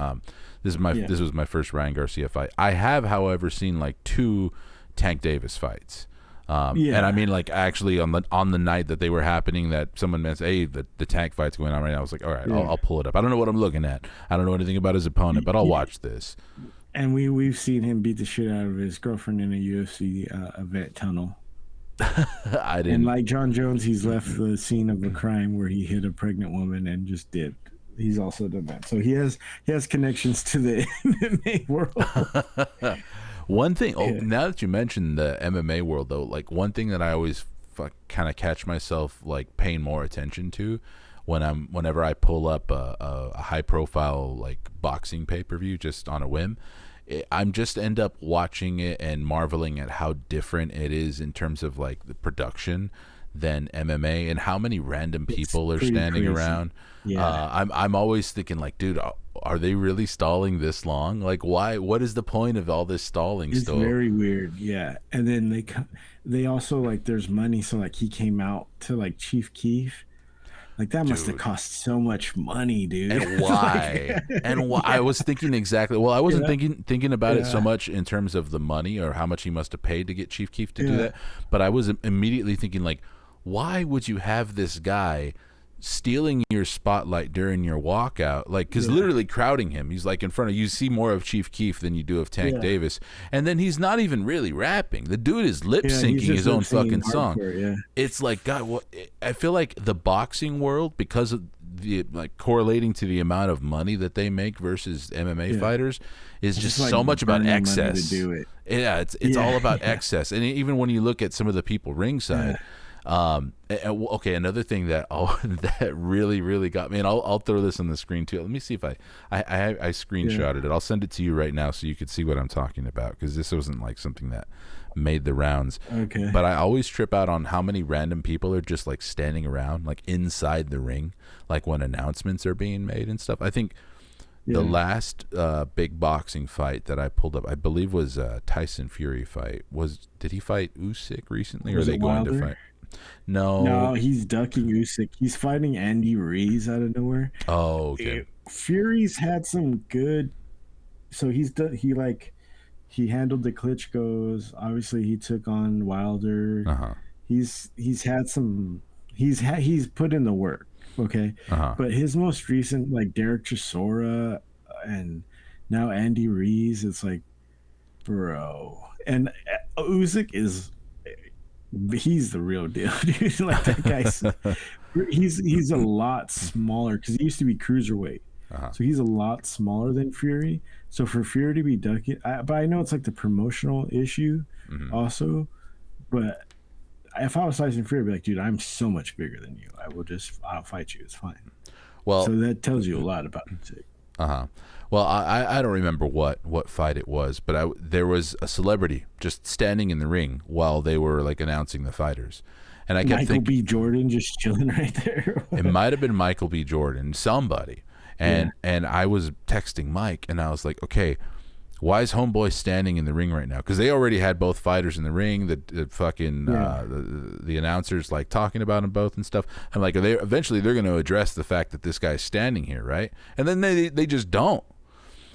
Speaker 2: This was my first Ryan Garcia fight. I have, however, seen like 2 Tank Davis fights. And I mean, like, actually on the night that they were happening, that someone mentioned, hey, the Tank fight's going on right now. I was like, all right, I'll pull it up. I don't know what I'm looking at. I don't know anything about his opponent, but I'll watch this.
Speaker 1: And we've seen him beat the shit out of his girlfriend in a UFC event tunnel.
Speaker 2: I didn't.
Speaker 1: And like John Jones, he's left the scene of a crime where he hit a pregnant woman and just dipped. He's also done that. So he has connections to the MMA world.
Speaker 2: One thing, now that you mentioned the MMA world, though, like one thing that I always kind of catch myself like paying more attention to whenever I pull up a high profile like boxing pay-per-view just on a whim, I'm just end up watching it and marveling at how different it is in terms of like the production than MMA and how many random people are standing around. Yeah. I'm always thinking like, dude, are they really stalling this long? Like, why? What is the point of all this stalling?
Speaker 1: It's very weird. Yeah. And then they also like there's money. So like he came out to like Chief Keef. Like that must have cost so much money, dude.
Speaker 2: And why? And why? I was thinking exactly. Well, I wasn't thinking about it so much in terms of the money or how much he must have paid to get Chief Keef to do that. But I was immediately thinking like, why would you have this guy stealing your spotlight during your walkout? Like, because literally crowding him. He's like in front of you. See more of Chief Keef than you do of Tank Davis. And then he's not even really rapping. The dude is lip syncing his own fucking song. It's like, God, what? I feel like the boxing world, because of the like correlating to the amount of money that they make versus MMA fighters, is just like so much about excess. To do it. Yeah, it's all about excess. And even when you look at some of the people ringside. Okay, another thing that that really got me, and I'll throw this on the screen too. Let me see if I screenshotted it. I'll send it to you right now so you could see what I'm talking about, because this wasn't like something that made the rounds. Okay. But I always trip out on how many random people are just like standing around like inside the ring, like when announcements are being made and stuff. I think the last big boxing fight that I pulled up, I believe, was Tyson Fury fight. Did he fight Usyk recently, or are they going to fight? No,
Speaker 1: he's ducking Usyk. He's fighting Andy Ruiz out of nowhere.
Speaker 2: Oh, okay.
Speaker 1: Fury's had some good. So he handled the Klitschko's. Obviously, he took on Wilder. He's had some. He's put in the work. Okay, but his most recent, like Derek Chisora and now Andy Ruiz, it's like, bro. And Usyk he's the real deal, dude. Like that guy's he's a lot smaller because he used to be cruiserweight, so he's a lot smaller than Fury. So for Fury to be ducking, but I know it's like the promotional issue also, but if I was Tyson Fury, I'd be like, dude, I'm so much bigger than you. I'll fight you. It's fine. Well, so that tells you a lot about it.
Speaker 2: Well, I don't remember what fight it was, but there was a celebrity just standing in the ring while they were like announcing the fighters, and I kept thinking
Speaker 1: Michael B. Jordan just chilling right there.
Speaker 2: It might have been Michael B. Jordan, somebody, and I was texting Mike, and I was like, okay, why is Homeboy standing in the ring right now? Because they already had both fighters in the ring. The fucking the announcers like talking about them both and stuff. I'm like, eventually they're going to address the fact that this guy's standing here, right? And then they just don't.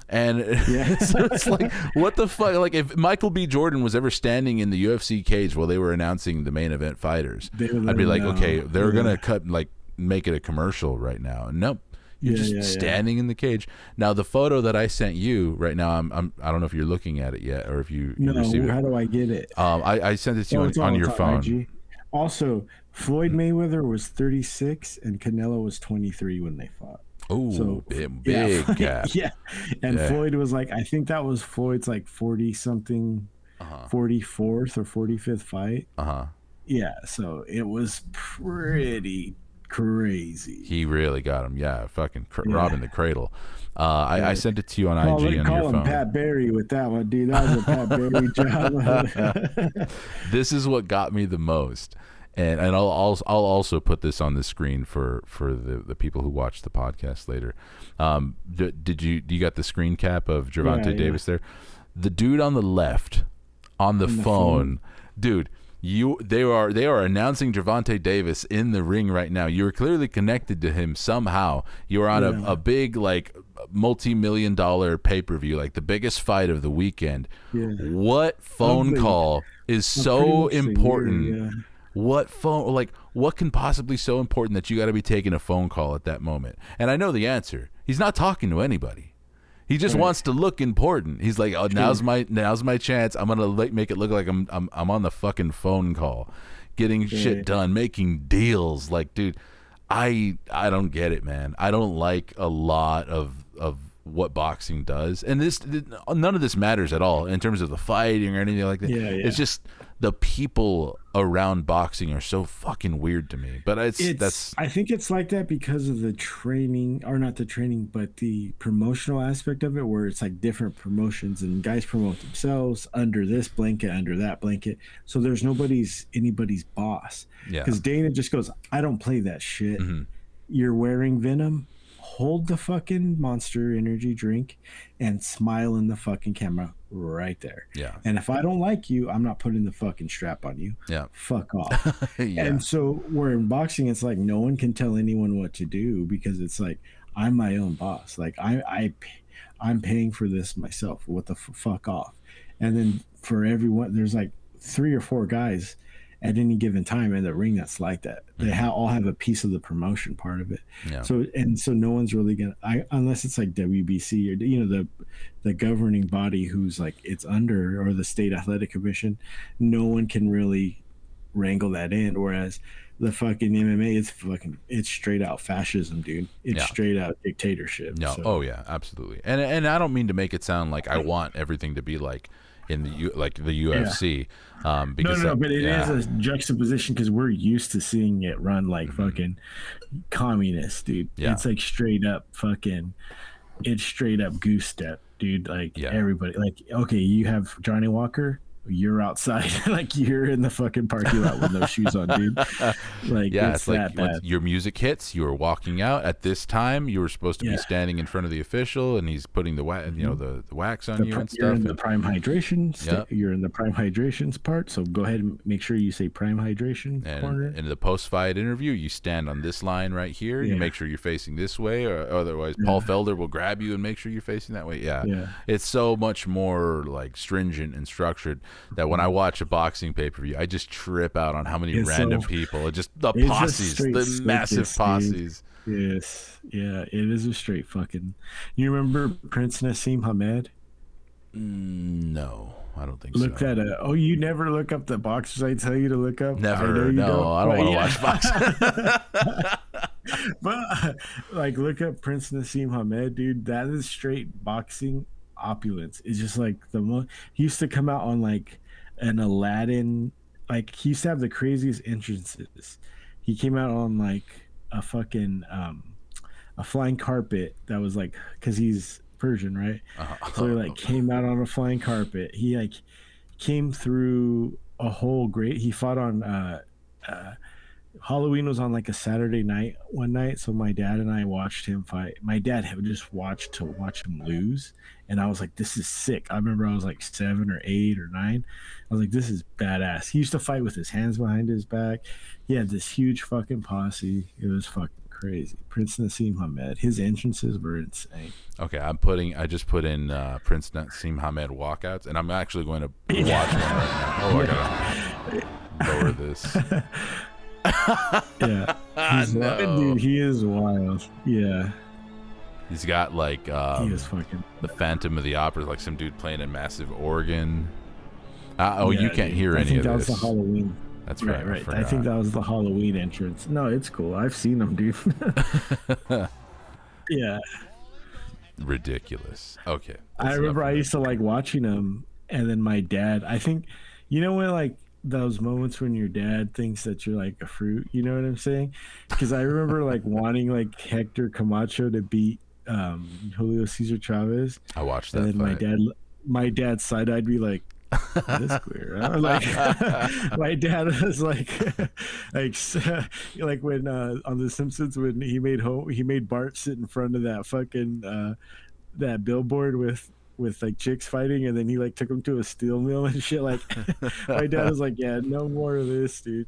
Speaker 2: And
Speaker 1: Yeah.
Speaker 2: so it's like, what the fuck? Like, if Michael B. Jordan was ever standing in the UFC cage while they were announcing the main event fighters,
Speaker 1: They would
Speaker 2: I'd
Speaker 1: let
Speaker 2: be
Speaker 1: him
Speaker 2: like,
Speaker 1: know.
Speaker 2: okay, they're
Speaker 1: Yeah.
Speaker 2: gonna cut, like, make it a commercial right now. And nope, you're just standing in the cage. Now, the photo that I sent you right now, I don't know if you're looking at it yet, or if you received it.
Speaker 1: How do I get it?
Speaker 2: I sent it to you
Speaker 1: It's
Speaker 2: on
Speaker 1: all
Speaker 2: your
Speaker 1: on
Speaker 2: phone.
Speaker 1: IG. Also, Floyd Mayweather was 36 and Canelo was 23 when they fought.
Speaker 2: Oh,
Speaker 1: So
Speaker 2: big gap.
Speaker 1: Yeah. And Floyd was like, I think that was Floyd's like 40 something, 44th or 45th fight. Yeah. So it was pretty crazy.
Speaker 2: He really got him. Yeah. Fucking robbing the cradle. I sent it to you on IG on your phone.
Speaker 1: Call him Pat Barry with that one, dude. That was a Pat Barry job.
Speaker 2: This is what got me the most. And I'll also put this on the screen for the people who watch the podcast later. Do you got the screen cap of Gervonta Davis there? The dude on the left on the phone, dude. They are announcing Gervonta Davis in the ring right now. You're clearly connected to him somehow. You're on a big, like, multi-million-dollar pay-per-view, like the biggest fight of the weekend. Yeah. What phone call is so important? What phone, like, what can possibly so important that you got to be taking a phone call at that moment? And I know the answer. He's not talking to anybody. He just wants to look important. He's like, oh, now's my chance. I'm gonna make it look like I'm on the fucking phone call, getting shit done, making deals. Like, dude, I don't get it, man. I don't like a lot of what boxing does, and none of this matters at all in terms of the fighting or anything like that. It's just the people around boxing are so fucking weird to me. But I
Speaker 1: think it's like that because of the training, or not the training, but the promotional aspect of it, where it's like different promotions and guys promote themselves under this blanket, under that blanket. So there's anybody's boss. Yeah. Because Dana just goes, I don't play that shit. Mm-hmm. You're wearing Venom. Hold the fucking Monster Energy drink and smile in the fucking camera right there. Yeah. And if I don't like you, I'm not putting the fucking strap on you. Yeah. Fuck off. Yeah. And so where in boxing, it's like no one can tell anyone what to do, because it's like, I'm my own boss. Like I'm paying for this myself. What the fuck off. And then for everyone, there's like 3 or 4 guys at any given time in the ring that's like that. They all have a piece of the promotion part of it. Yeah. So no one's really gonna, unless it's like WBC or the governing body who's like it's under, or the state athletic commission, no one can really wrangle that in. Whereas the fucking MMA, it's straight out fascism, dude. It's straight out dictatorship.
Speaker 2: No, so. Yeah, absolutely. And I don't mean to make it sound like I want everything to be like in the UFC. Because
Speaker 1: but it is a juxtaposition, because we're used to seeing it run like fucking communists, dude. Yeah. It's like straight up goose step, dude. Like everybody, like, okay, you have Johnny Walker, you're outside, like you're in the fucking parking lot with no shoes on, dude. Like, it's like
Speaker 2: when your music hits, you were walking out at this time. You were supposed to be standing in front of the official, and he's putting the the wax on you and stuff.
Speaker 1: You're in the prime hydration. You're in the prime hydrations part. So go ahead and make sure you say prime hydration corner.
Speaker 2: And in the post-fight interview, you stand on this line right here. You make sure you're facing this way, or otherwise Paul Felder will grab you and make sure you're facing that way. Yeah. It's so much more like stringent and structured that when I watch a boxing pay-per-view, I just trip out on how many random people. Just the posses, the massive posses.
Speaker 1: Dude. Yes. Yeah, it is a straight fucking... You remember Prince Nassim Hamed?
Speaker 2: No, I don't think
Speaker 1: look that up. Oh, you never look up the boxers I tell you to look up?
Speaker 2: Never. I don't want to watch boxing.
Speaker 1: But like, look up Prince Nassim Hamed, dude. That is straight boxing opulence. It's just like he used to come out on like an Aladdin, like he used to have the craziest entrances. He came out on like a fucking a flying carpet that was like, because he's Persian, right? So he like came out on a flying carpet. He like came through a whole he fought on Halloween was on like a Saturday night one night, so my dad and I watched him fight. My dad had just watch him lose, and I was like, this is sick. I remember I was like 7 or 8 or 9. I was like, this is badass. He used to fight with his hands behind his back. He had this huge fucking posse. It was fucking crazy. Prince Nassim Hamed, his entrances were insane.
Speaker 2: Okay, I just put in Prince Nassim Hamed walkouts, and I'm actually going to watch one right now. Oh, I gotta lower this.
Speaker 1: Yeah, he's dude. He is wild. Yeah,
Speaker 2: he's got like
Speaker 1: he is fucking
Speaker 2: the Phantom of the Opera, like some dude playing a massive organ. You can't hear any of this. I think
Speaker 1: that was the Halloween.
Speaker 2: That's right.
Speaker 1: Right. I think that was the Halloween entrance. No, it's cool. I've seen them, dude. Yeah.
Speaker 2: Ridiculous. Okay.
Speaker 1: I remember I used to like watching them, and then my dad. I think, when like those moments when your dad thinks that you're like a fruit. You know what I'm saying? Because I remember like wanting like Hector Camacho to beat Julio Cesar Chavez.
Speaker 2: I watched that.
Speaker 1: And then
Speaker 2: fight.
Speaker 1: my dad side-eyed me like, this queer. Like my dad was like like when on The Simpsons when he made Bart sit in front of that fucking that billboard with like chicks fighting, and then he like took him to a steel mill and shit. Like my dad was like, yeah, no more of this, dude.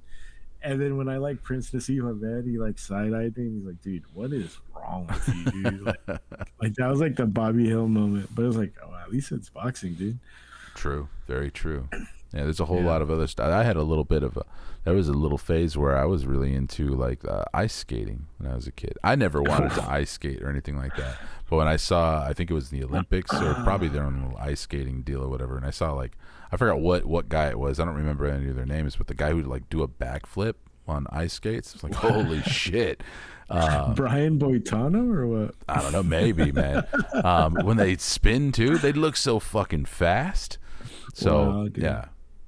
Speaker 1: And then when I like Prince Nassim Hamed, he like side-eyed me and he's like, dude, what is wrong with you, dude? Like that was like the Bobby Hill moment, but it was like, oh, at least it's boxing, dude.
Speaker 2: True, very true. Yeah, there's a whole lot of other stuff. I had a little bit of there was a little phase where I was really into like ice skating when I was a kid. I never wanted to ice skate or anything like that, but when I saw, I think it was the Olympics or probably their own little ice skating deal or whatever, and I saw like, I forgot what guy it was. I don't remember any of their names, but the guy who would like do a backflip on ice skates. It's like, holy shit.
Speaker 1: Brian Boitano or what?
Speaker 2: I don't know, maybe, man. When they spin too, they look so fucking fast. So yeah,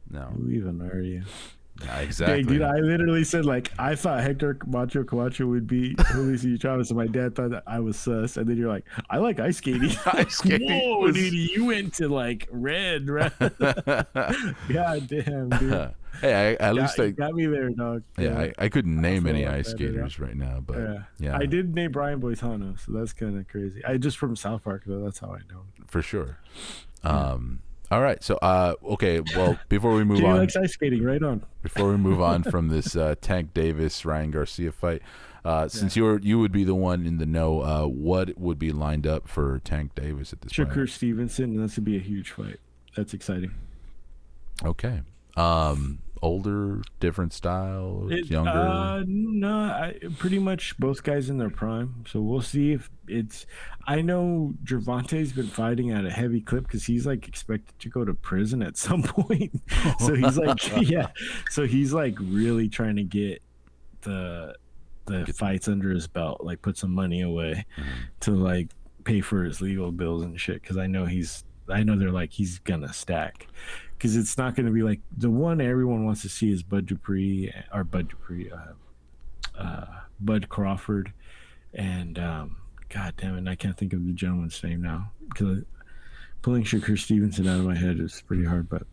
Speaker 2: no.
Speaker 1: Who even are you?
Speaker 2: Yeah, exactly.
Speaker 1: Hey, dude, I literally said like I thought Hector Camacho would be Julio Cesar Chavez, and my dad thought that I was sus, and then you're like, I like ice skating.
Speaker 2: Ice skating.
Speaker 1: Whoa, dude, you went to like red. God damn, dude.
Speaker 2: Hey, at least they
Speaker 1: got me there, dog.
Speaker 2: Yeah, I couldn't name any ice skaters right now, but yeah,
Speaker 1: I did name Brian Boitano, so that's kind of crazy. I just from South Park though, that's how I know him.
Speaker 2: For sure. All right, so okay, well, before we move
Speaker 1: Jimmy
Speaker 2: on,
Speaker 1: likes ice skating, right on.
Speaker 2: Before we move on from this Tank Davis Ryan Garcia fight, since you would be the one in the know, what would be lined up for Tank Davis at this point?
Speaker 1: Shakur Stevenson, and this would be a huge fight. That's exciting.
Speaker 2: Okay. Older, different style, younger?
Speaker 1: No, pretty much both guys in their prime. So we'll see if it's. I know Gervonta's been fighting at a heavy clip because he's like expected to go to prison at some point. So he's like, So he's like really trying to get the fights under his belt, like put some money away to like pay for his legal bills and shit. Because I know they're like he's gonna stack. Because it's not going to be like the one everyone wants to see is Bud Crawford, and God damn it, I can't think of the gentleman's name now because pulling Shakur Stevenson out of my head is pretty hard. But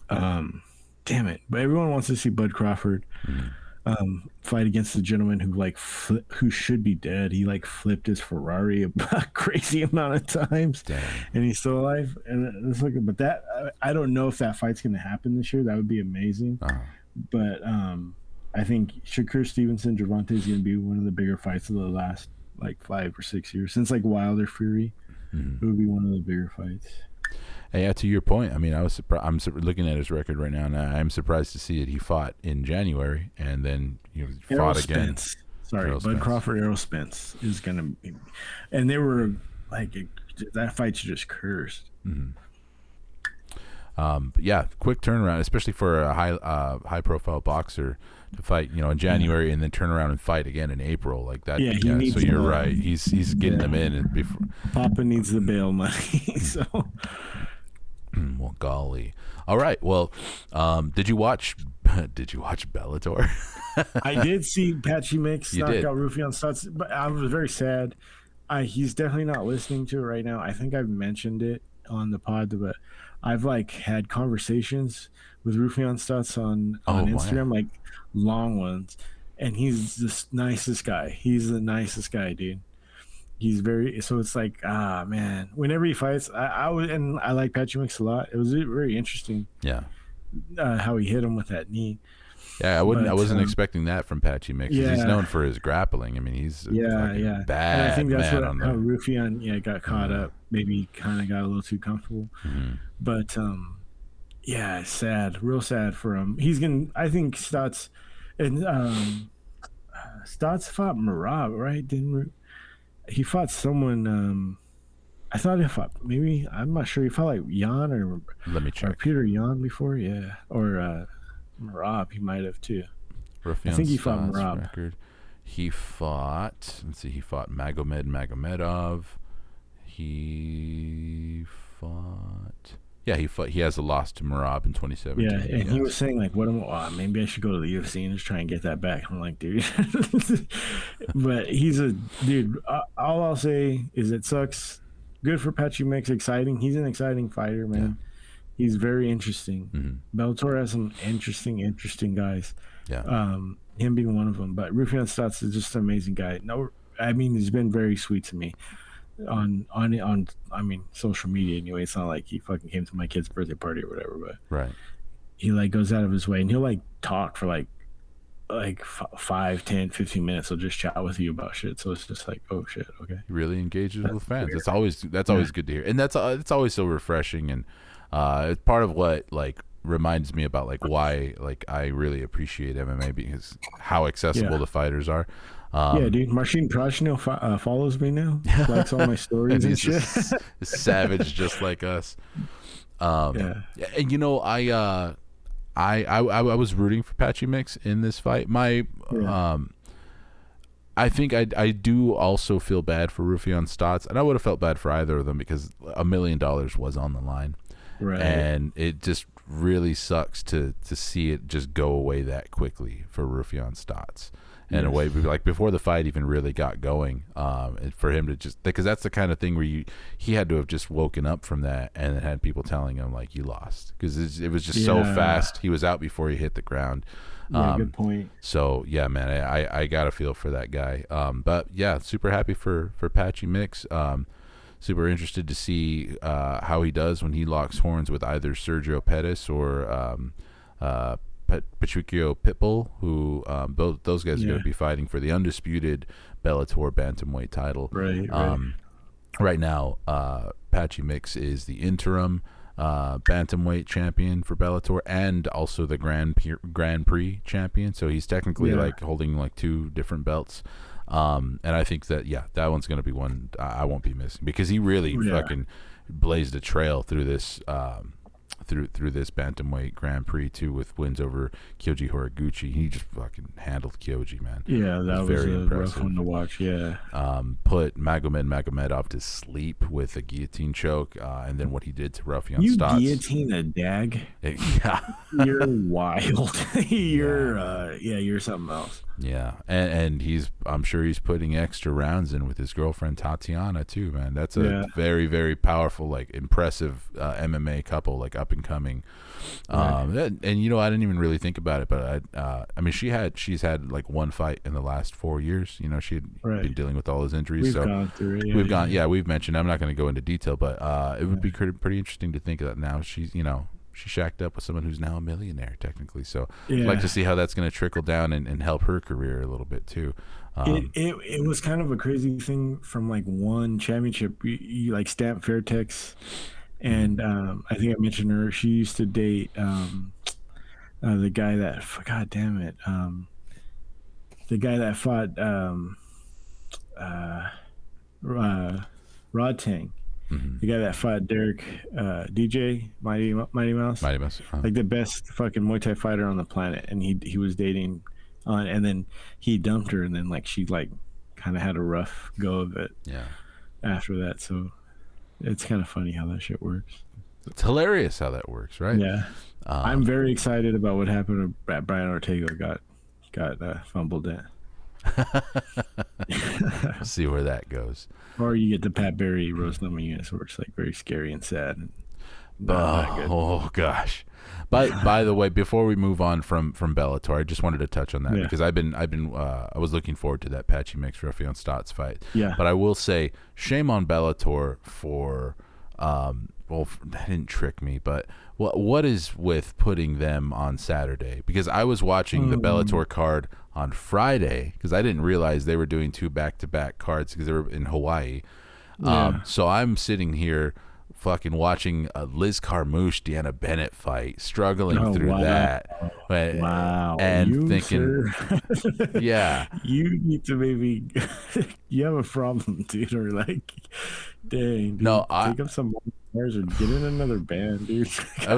Speaker 1: damn it, but everyone wants to see Bud Crawford fight against the gentleman who like who should be dead. He like flipped his Ferrari a crazy amount of times. Damn. And he's still alive. And it's like, but that I don't know if that fight's gonna happen this year. That would be amazing. But I think Shakur Stevenson Gervonta is gonna be one of the bigger fights of the last like 5 or 6 years since like Wilder Fury. It would be one of the bigger fights.
Speaker 2: Yeah, to your point, I mean, I'm looking at his record right now, and I'm surprised to see it. He fought in January, and then fought again.
Speaker 1: Bud Crawford, Errol Spence is gonna be, and they were like that fight's just cursed.
Speaker 2: But yeah, quick turnaround, especially for a high profile boxer to fight, in January and then turn around and fight again in April like that. Yeah, so you're right. He's getting them in, and before
Speaker 1: Papa needs the bail money. So.
Speaker 2: Well, golly. All right. Well, did you watch Bellator?
Speaker 1: I did see Patchy knock out Raufeon Stots, but I was very sad. He's definitely not listening to it right now. I think I've mentioned it on the pod, but I've like had conversations with Raufeon Stots on Instagram, like long ones, and he's the nicest guy. He's the nicest guy, dude. He's so it's like, man, whenever he fights, I like Patchy Mix a lot. It was very interesting.
Speaker 2: Yeah.
Speaker 1: How he hit him with that knee.
Speaker 2: Yeah, I
Speaker 1: But
Speaker 2: wasn't expecting that from Patchy Mix. He's
Speaker 1: yeah,
Speaker 2: known for his grappling. I mean, he's a
Speaker 1: yeah,
Speaker 2: fucking
Speaker 1: and I think
Speaker 2: bad
Speaker 1: that's
Speaker 2: man
Speaker 1: what
Speaker 2: on
Speaker 1: how
Speaker 2: the.
Speaker 1: Rufian got caught
Speaker 2: Uh,
Speaker 1: up. Maybe kind of got a little too comfortable.
Speaker 2: mhm.
Speaker 1: But yeah, it's sad, real sad for him. He's gonna. I think Stotts and Stotts fought Marab, right? He fought someone? I thought he fought maybe. I'm not sure. He fought like Jan
Speaker 2: Let me
Speaker 1: or
Speaker 2: check.
Speaker 1: Peter Jan before, yeah, or Marab. He might have too. I
Speaker 2: Raufeon
Speaker 1: think he fought
Speaker 2: Stots
Speaker 1: Marab.
Speaker 2: record. He fought. Let's see. He fought Magomedov. He fought. Yeah, he fought. He has a loss to Marab in
Speaker 1: Yeah,
Speaker 2: 2017.
Speaker 1: and he was
Speaker 2: Yes.
Speaker 1: saying like, "What am maybe I should go to the UFC and just try and get that back." I'm like, dude, but he's a dude. All I'll say is it sucks. Good for Patchy Mix, exciting. He's an exciting fighter,
Speaker 2: Yeah.
Speaker 1: man. He's very interesting.
Speaker 2: Mm-hmm.
Speaker 1: Bellator has some interesting guys.
Speaker 2: Yeah.
Speaker 1: Him being one of them. But Raufeon Stots is just an amazing guy. No, I mean he's been very sweet to me on I mean social media anyway. It's not like he fucking came to my kid's birthday party or whatever, but
Speaker 2: Right.
Speaker 1: he like goes out of his way and he'll like talk for like 5, 10, 15 minutes. He'll just chat with you about shit. So it's just like, oh shit, okay.
Speaker 2: He really engages
Speaker 1: That's
Speaker 2: with fans.
Speaker 1: weird.
Speaker 2: That's always good to hear, and that's it's always so refreshing, and it's part of what like reminds me about like why like I really appreciate MMA because how accessible
Speaker 1: Yeah.
Speaker 2: the fighters are.
Speaker 1: Yeah, dude. Marcin Prashno follows me now. Likes all my
Speaker 2: And
Speaker 1: stories and
Speaker 2: he's
Speaker 1: shit.
Speaker 2: a savage just like us.
Speaker 1: Yeah.
Speaker 2: And you know, I was rooting for Patchy Mix in this fight.
Speaker 1: Yeah.
Speaker 2: I think I do also feel bad for Raufeon Stots, and I would have felt bad for either of them because $1 million was on the line,
Speaker 1: Right.
Speaker 2: and it just really sucks to see it just go away that quickly for Raufeon Stots. In a way, like before the fight even really got going, and for him to just because that's the kind of thing where he had to have just woken up from that and had people telling him like you lost because it was just so fast. He was out before he hit the ground.
Speaker 1: Yeah, good point.
Speaker 2: So yeah, man, I got a feel for that guy. But yeah, super happy for Patchy Mix. Super interested to see how he does when he locks horns with either Sergio Pettis or Patricio Pitbull, who both those guys are going to be fighting for the undisputed Bellator bantamweight title.
Speaker 1: Right.
Speaker 2: Right now, Patchy Mix is the interim bantamweight champion for Bellator and also the Grand Prix champion. So he's technically like holding like two different belts. And I think that that one's going to be one I won't be missing because he really fucking blazed a trail through this through this bantamweight Grand Prix too with wins over Kyoji Horiguchi. He just fucking handled Kyoji, man.
Speaker 1: Yeah, that was
Speaker 2: very
Speaker 1: a
Speaker 2: impressive.
Speaker 1: rough one to watch. Yeah.
Speaker 2: Put Magomedov to sleep with a guillotine choke, and then what he did to Raufeon
Speaker 1: You
Speaker 2: Stots.
Speaker 1: guillotine a dag?
Speaker 2: Yeah.
Speaker 1: You're wild. You're something else.
Speaker 2: Yeah, and I'm sure he's putting extra rounds in with his girlfriend Tatiana too, man. That's a very, very powerful, like impressive MMA couple, like up and coming. And you know, I didn't even really think about it, but I mean, she's had like one fight in the last 4 years. You know, she had been dealing with all his injuries.
Speaker 1: We've gone through it.
Speaker 2: We've mentioned. I'm not going to go into detail, but it would be pretty interesting to think that now she's she shacked up with someone who's now a millionaire technically. So I'd like to see how that's going to trickle down and help her career a little bit too.
Speaker 1: It was kind of a crazy thing from like one championship. You like Stamp Fairtex, and I think I mentioned her. She used to date the guy that God damn it, the guy that fought Rod Tang. The guy that fought Derek DJ Mighty Mouse, like the best fucking Muay Thai fighter on the planet, and he was dating on, and then he dumped her, and then like she like kind of had a rough go of it.
Speaker 2: Yeah. After
Speaker 1: that, so it's kind of funny how that shit works.
Speaker 2: It's hilarious how that works, right?
Speaker 1: Yeah. I'm very excited about what happened to Brian Ortega. Got fumbled in.
Speaker 2: See where that goes.
Speaker 1: Or you get the Pat Barry Rose Lemon units where it's like very scary and sad. And
Speaker 2: oh gosh. By the way, before we move on from Bellator, I just wanted to touch on that because I was looking forward to that Patchy Mix Raufeon Stots fight.
Speaker 1: Yeah.
Speaker 2: But I will say, shame on Bellator for well, that didn't trick me, but what is with putting them on Saturday? Because I was watching the Bellator card on Friday because I didn't realize they were doing 2 back-to-back cards because they were in Hawaii. So I'm sitting here fucking watching a Liz Carmouche Deanna Bennett fight, struggling through that.
Speaker 1: Wow.
Speaker 2: And
Speaker 1: You,
Speaker 2: thinking,
Speaker 1: sir,
Speaker 2: yeah.
Speaker 1: you need to maybe, you have a problem, dude, or like, dang, dude,
Speaker 2: No,
Speaker 1: take up some more cars or get in another band, dude.
Speaker 2: I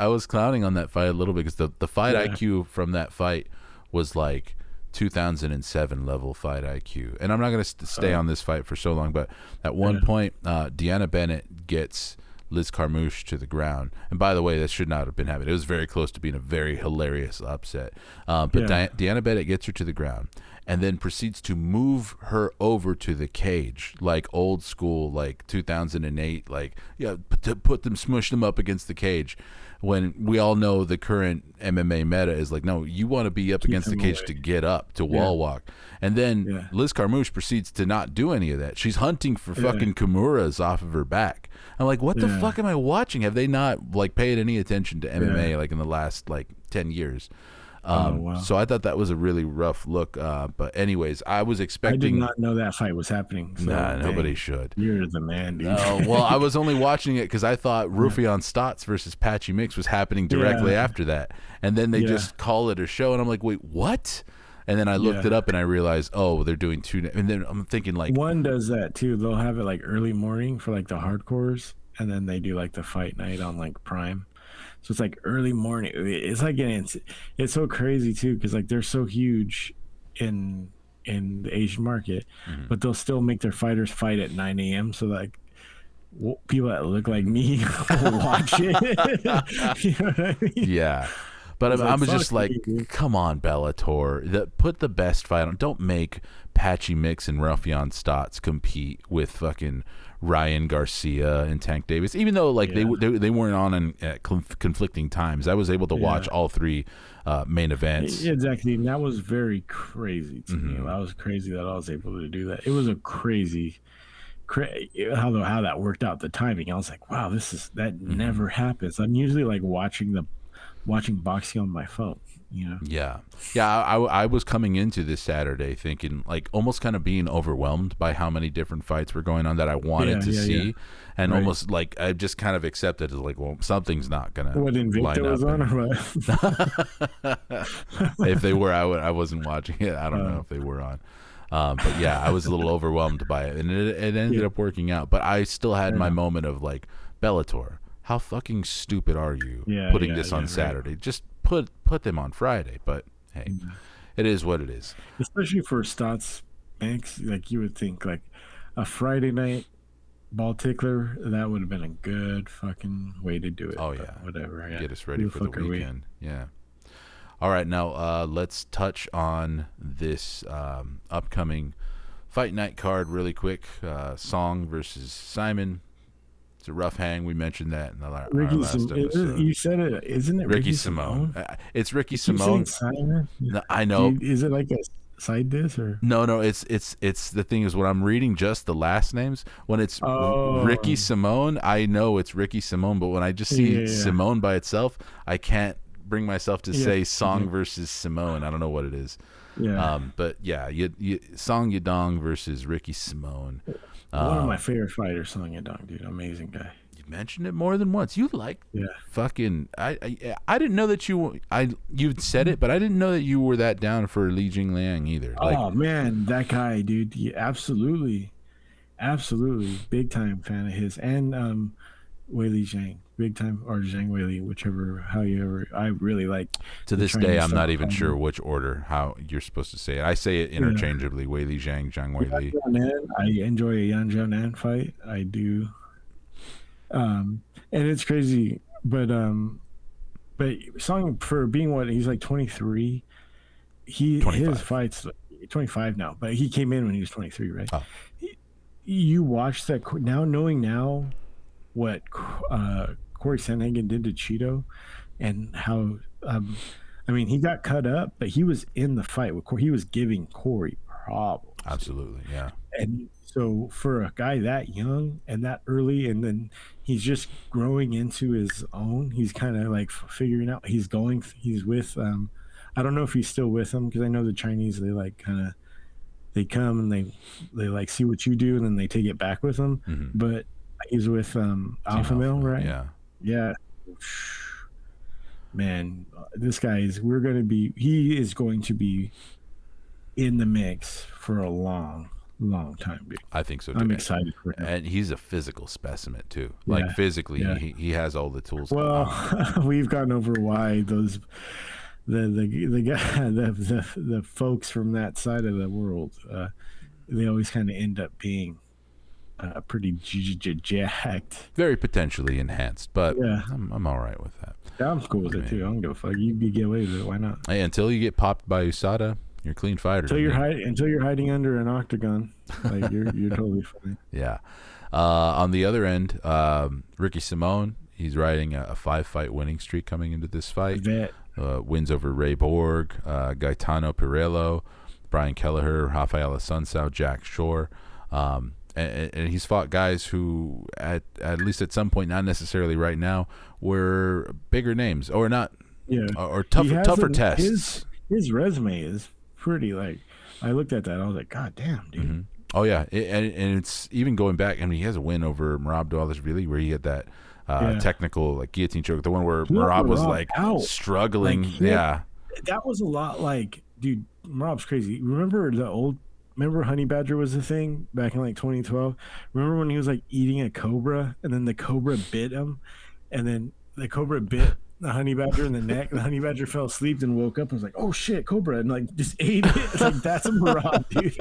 Speaker 2: was clowning on that fight a little bit because the fight IQ from that fight was like 2007 level fight IQ. And I'm not going to stay on this fight for so long, but at one point, Deanna Bennett gets Liz Carmouche to the ground. And by the way, that should not have been happening. It was very close to being a very hilarious upset. But Deanna Bennett gets her to the ground and then proceeds to move her over to the cage, like old school, like 2008, like, smush them up against the cage. When we all know the current MMA meta is like, no, you want to be up against the cage to get up, to wall walk. And then Liz Carmouche proceeds to not do any of that. She's hunting for fucking Kimuras off of her back. I'm like, what the fuck am I watching? Have they not like paid any attention to MMA like in the last like 10 years? So I thought that was a really rough look. But anyways, I was expecting.
Speaker 1: I did not know that fight was happening. So
Speaker 2: nobody should.
Speaker 1: You're the man, dude.
Speaker 2: Well, I was only watching it because I thought Raufeon Stots versus Patchy Mix was happening directly after that. And then they just call it a show. And I'm like, wait, what? And then I looked it up and I realized, oh, they're doing 2. And then I'm thinking like.
Speaker 1: One does that too. They'll have it like early morning for like the hardcores. And then they do like the fight night on like Prime. So it's like early morning. It's like it's so crazy too because like they're so huge in the Asian market, but they'll still make their fighters fight at 9 a.m. So like people that look like me will watch it. You know what I mean?
Speaker 2: Yeah. But I'm just like, come on, Bellator. Put the best fight on. Don't make Patchy Mix and Raufeon Stots compete with fucking Ryan Garcia and Tank Davis. Even though like they weren't on at conflicting times, I was able to watch all 3 main events.
Speaker 1: Exactly, and that was very crazy to me. That was crazy that I was able to do that. It was a crazy how that worked out, the timing. I was like, wow, that never happens. I'm usually like watching boxing on my phone, you know.
Speaker 2: I was coming into this Saturday thinking like almost kind of being overwhelmed by how many different fights were going on that I wanted to see, and almost like I just kind of accepted as like, well, something's not gonna line up.
Speaker 1: Was on or what?
Speaker 2: If they were, I wasn't watching it. I don't know if they were on. But yeah, I was a little overwhelmed by it, and it ended up working out. But I still had my moment of like, Bellator, how fucking stupid are you putting this on Saturday? Right. Just put them on Friday. But hey, it is what it is.
Speaker 1: Especially for Stots Banks, like you would think like a Friday night ball tickler, that would have been a good fucking way to do it.
Speaker 2: Oh yeah,
Speaker 1: whatever. Yeah.
Speaker 2: Get us ready for the weekend. Yeah. All right, now let's touch on this upcoming fight night card really quick. Song versus Simon. It's a rough hang. We mentioned that in our last episode.
Speaker 1: You said it, isn't it?
Speaker 2: Ricky Simone. It's Ricky Simone.
Speaker 1: Simon?
Speaker 2: No, I know.
Speaker 1: Is it like a side diss or?
Speaker 2: No. It's the thing is when I'm reading just the last names, when it's Ricky Simone, I know it's Ricky Simone. But when I just see Simone by itself, I can't bring myself to say Song versus Simone. I don't know what it is.
Speaker 1: Yeah.
Speaker 2: But yeah, Song Yadong versus Ricky Simone.
Speaker 1: One of my favorite fighters, Song Yadong, dude. Amazing guy.
Speaker 2: You mentioned it more than once. You like fucking. I didn't know that you'd said it, but I didn't know that you were that down for Li Jingliang either.
Speaker 1: Oh man, that guy, dude. Absolutely, big time fan of his, and Wei Li Zhang, big time, or Zhang Wei Li, I really like.
Speaker 2: To this day, I'm not even sure which order how you're supposed to say it. I say it interchangeably: Wei Li Zhang, Zhang Wei Li.
Speaker 1: I enjoy a Yan Jianan fight. I do. And it's crazy, but Song, for being what he's like 23, his fights 25 now, but he came in when he was 23, right?
Speaker 2: Oh.
Speaker 1: You watch that now, knowing now what Corey Sandhagen did to Cheeto, and how I mean, he got cut up, but he was in the fight with Corey. He was giving Corey problems.
Speaker 2: Absolutely, yeah.
Speaker 1: And So for a guy that young and that early, and then he's just growing into his own. He's kind of like figuring out. He's with. I don't know if he's still with them because I know the Chinese. They like kind of they come and they like see what you do and then they take it back with them.
Speaker 2: Mm-hmm.
Speaker 1: But he's with
Speaker 2: Team
Speaker 1: Alpha Male, right?
Speaker 2: Yeah.
Speaker 1: Yeah. Man, this guy is. He is going to be in the mix for a long time, dude.
Speaker 2: I think so too.
Speaker 1: I'm excited for him.
Speaker 2: And he's a physical specimen too. Like physically, he has all the tools.
Speaker 1: Well, we've gone over why those the folks from that side of the world, they always kind of end up being pretty jacked.
Speaker 2: Very potentially enhanced, but I'm all right with that.
Speaker 1: Yeah, I'm cool with it too. I don't give a fuck. You get away with it. Why not?
Speaker 2: Hey, until you get popped by USADA, you're a clean fighter.
Speaker 1: Until you're hiding under an octagon, like you're totally fine.
Speaker 2: Yeah. On the other end, Ricky Simón, he's riding a 5-fight winning streak coming into this fight. Wins over Ray Borg, Gaetano Pirello, Brian Kelleher, Rafael Asuncao, Jack Shore. And he's fought guys who, at least at some point, not necessarily right now, were bigger names or not, or tougher tests.
Speaker 1: His resume is pretty. Like, I looked at that, I was like, God damn, dude.
Speaker 2: Mm-hmm. Oh yeah, and it's even going back. I mean, he has a win over Merab Dvalishvili where he had that technical like guillotine choke, the one where Merab was like struggling. Like,
Speaker 1: that was a lot. Like, dude, Merab's crazy. Remember Honey Badger was the thing back in like 2012? Remember when he was like eating a cobra and then the cobra bit him and then the cobra bit the Honey Badger in the neck? The Honey Badger fell asleep and woke up and was like, oh shit, cobra, and like just ate it. It's like, that's a Merab, dude.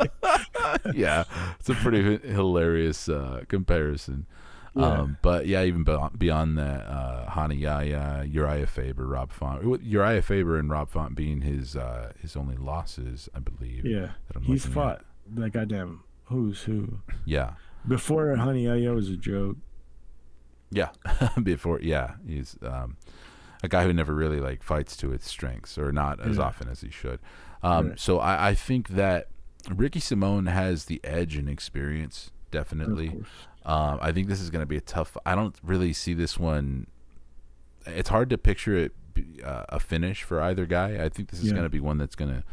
Speaker 2: Yeah, it's a pretty hilarious comparison. Yeah. But yeah, even beyond that, Hani Yahya, Uriah Faber, Rob Font. Uriah Faber and Rob Font being his only losses, I believe.
Speaker 1: Yeah, he's fought that goddamn who's who.
Speaker 2: Yeah.
Speaker 1: Before Hani Yahya was a joke.
Speaker 2: Yeah. He's a guy who never really like fights to its strengths or not as often as he should. Right. So I think that Ricky Simón has the edge in experience, definitely. I think this is going to be a tough. I don't really see this one. It's hard to picture it a finish for either guy. I think this is going to be one that's going to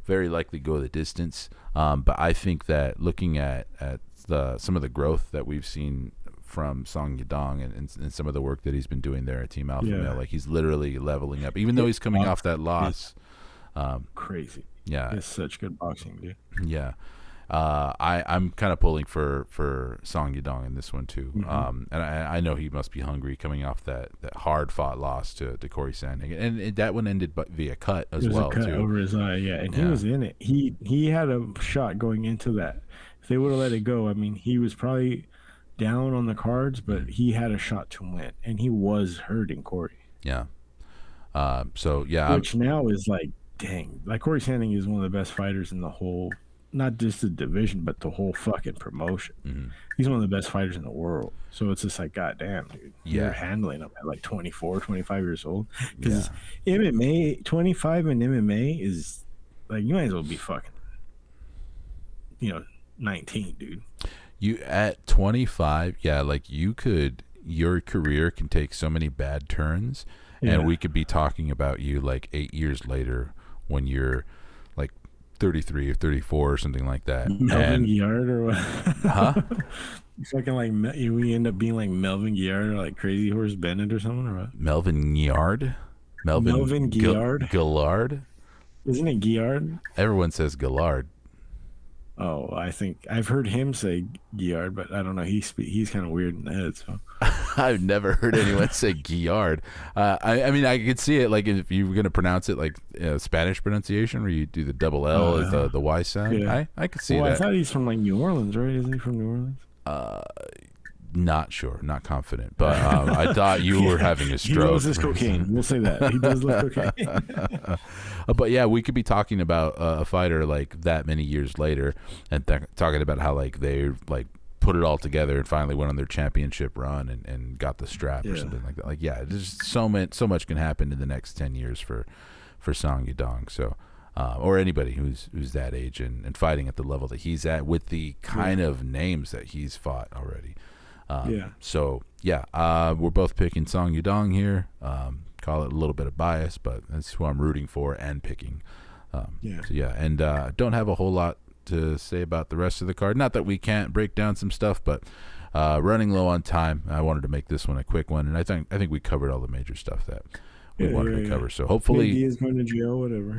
Speaker 2: very likely go the distance. But I think that looking at some of the growth that we've seen from Song Yadong and some of the work that he's been doing there at Team Alpha Male, like he's literally leveling up, even though he's coming off that loss.
Speaker 1: Crazy.
Speaker 2: Yeah,
Speaker 1: it's such good boxing, dude.
Speaker 2: Yeah. I'm kind of pulling for Song Yadong in this one too. Mm-hmm. And I know he must be hungry coming off that hard fought loss to Corey Sandhagen, and that one ended via cut as well.
Speaker 1: Cut
Speaker 2: too.
Speaker 1: Over his eye, and he was in it. He had a shot going into that. If they would have let it go, I mean, he was probably down on the cards, but he had a shot to win, and he was hurting Corey.
Speaker 2: Yeah.
Speaker 1: Which now is like, dang, like Corey Sandhagen is one of the best fighters in the whole. Not just the division, but the whole fucking promotion. Mm-hmm. He's one of the best fighters in the world. So it's just like, goddamn, dude. You're handling him at like 24, 25 years old. Because MMA, 25 in MMA is like, you might as well be fucking, 19, dude.
Speaker 2: You at 25, like your career can take so many bad turns. And we could be talking about you like 8 years later when you're 33 or 34 or something like that.
Speaker 1: Melvin Guillard or what?
Speaker 2: Huh?
Speaker 1: Fucking like we end up being like Melvin Guillard or like Crazy Horse Bennett or something, or what?
Speaker 2: Melvin Guillard?
Speaker 1: Melvin Guillard?
Speaker 2: Gillard?
Speaker 1: Isn't it Guillard?
Speaker 2: Everyone says Gillard.
Speaker 1: Oh, I think I've heard him say Guillard, but I don't know. He's kind of weird in the head. So
Speaker 2: I've never heard anyone say Guillard. I mean, I could see it like if you were going to pronounce it like Spanish pronunciation, where you do the double L as the Y sound. Yeah. I could see that.
Speaker 1: I thought he's from like New Orleans, right? Isn't he from New Orleans?
Speaker 2: Not sure, not confident, but I thought you were having a stroke.
Speaker 1: He loves his cocaine. We'll say that he does love cocaine.
Speaker 2: But yeah, we could be talking about a fighter like that many years later, and talking about how like they like put it all together and finally went on their championship run and got the strap or something like that. Like there's so much can happen in the next 10 years for Song Yadong. So or anybody who's that age and fighting at the level that he's at with the kind of names that he's fought already. So yeah, we're both picking Song Yudong here. Call it a little bit of bias, but that's who I'm rooting for and picking. So yeah, and don't have a whole lot to say about the rest of the card. Not that we can't break down some stuff, but running low on time, I wanted to make this one a quick one, and I think we covered all the major stuff that we wanted to cover. So hopefully
Speaker 1: Nate Diaz going to jail, whatever.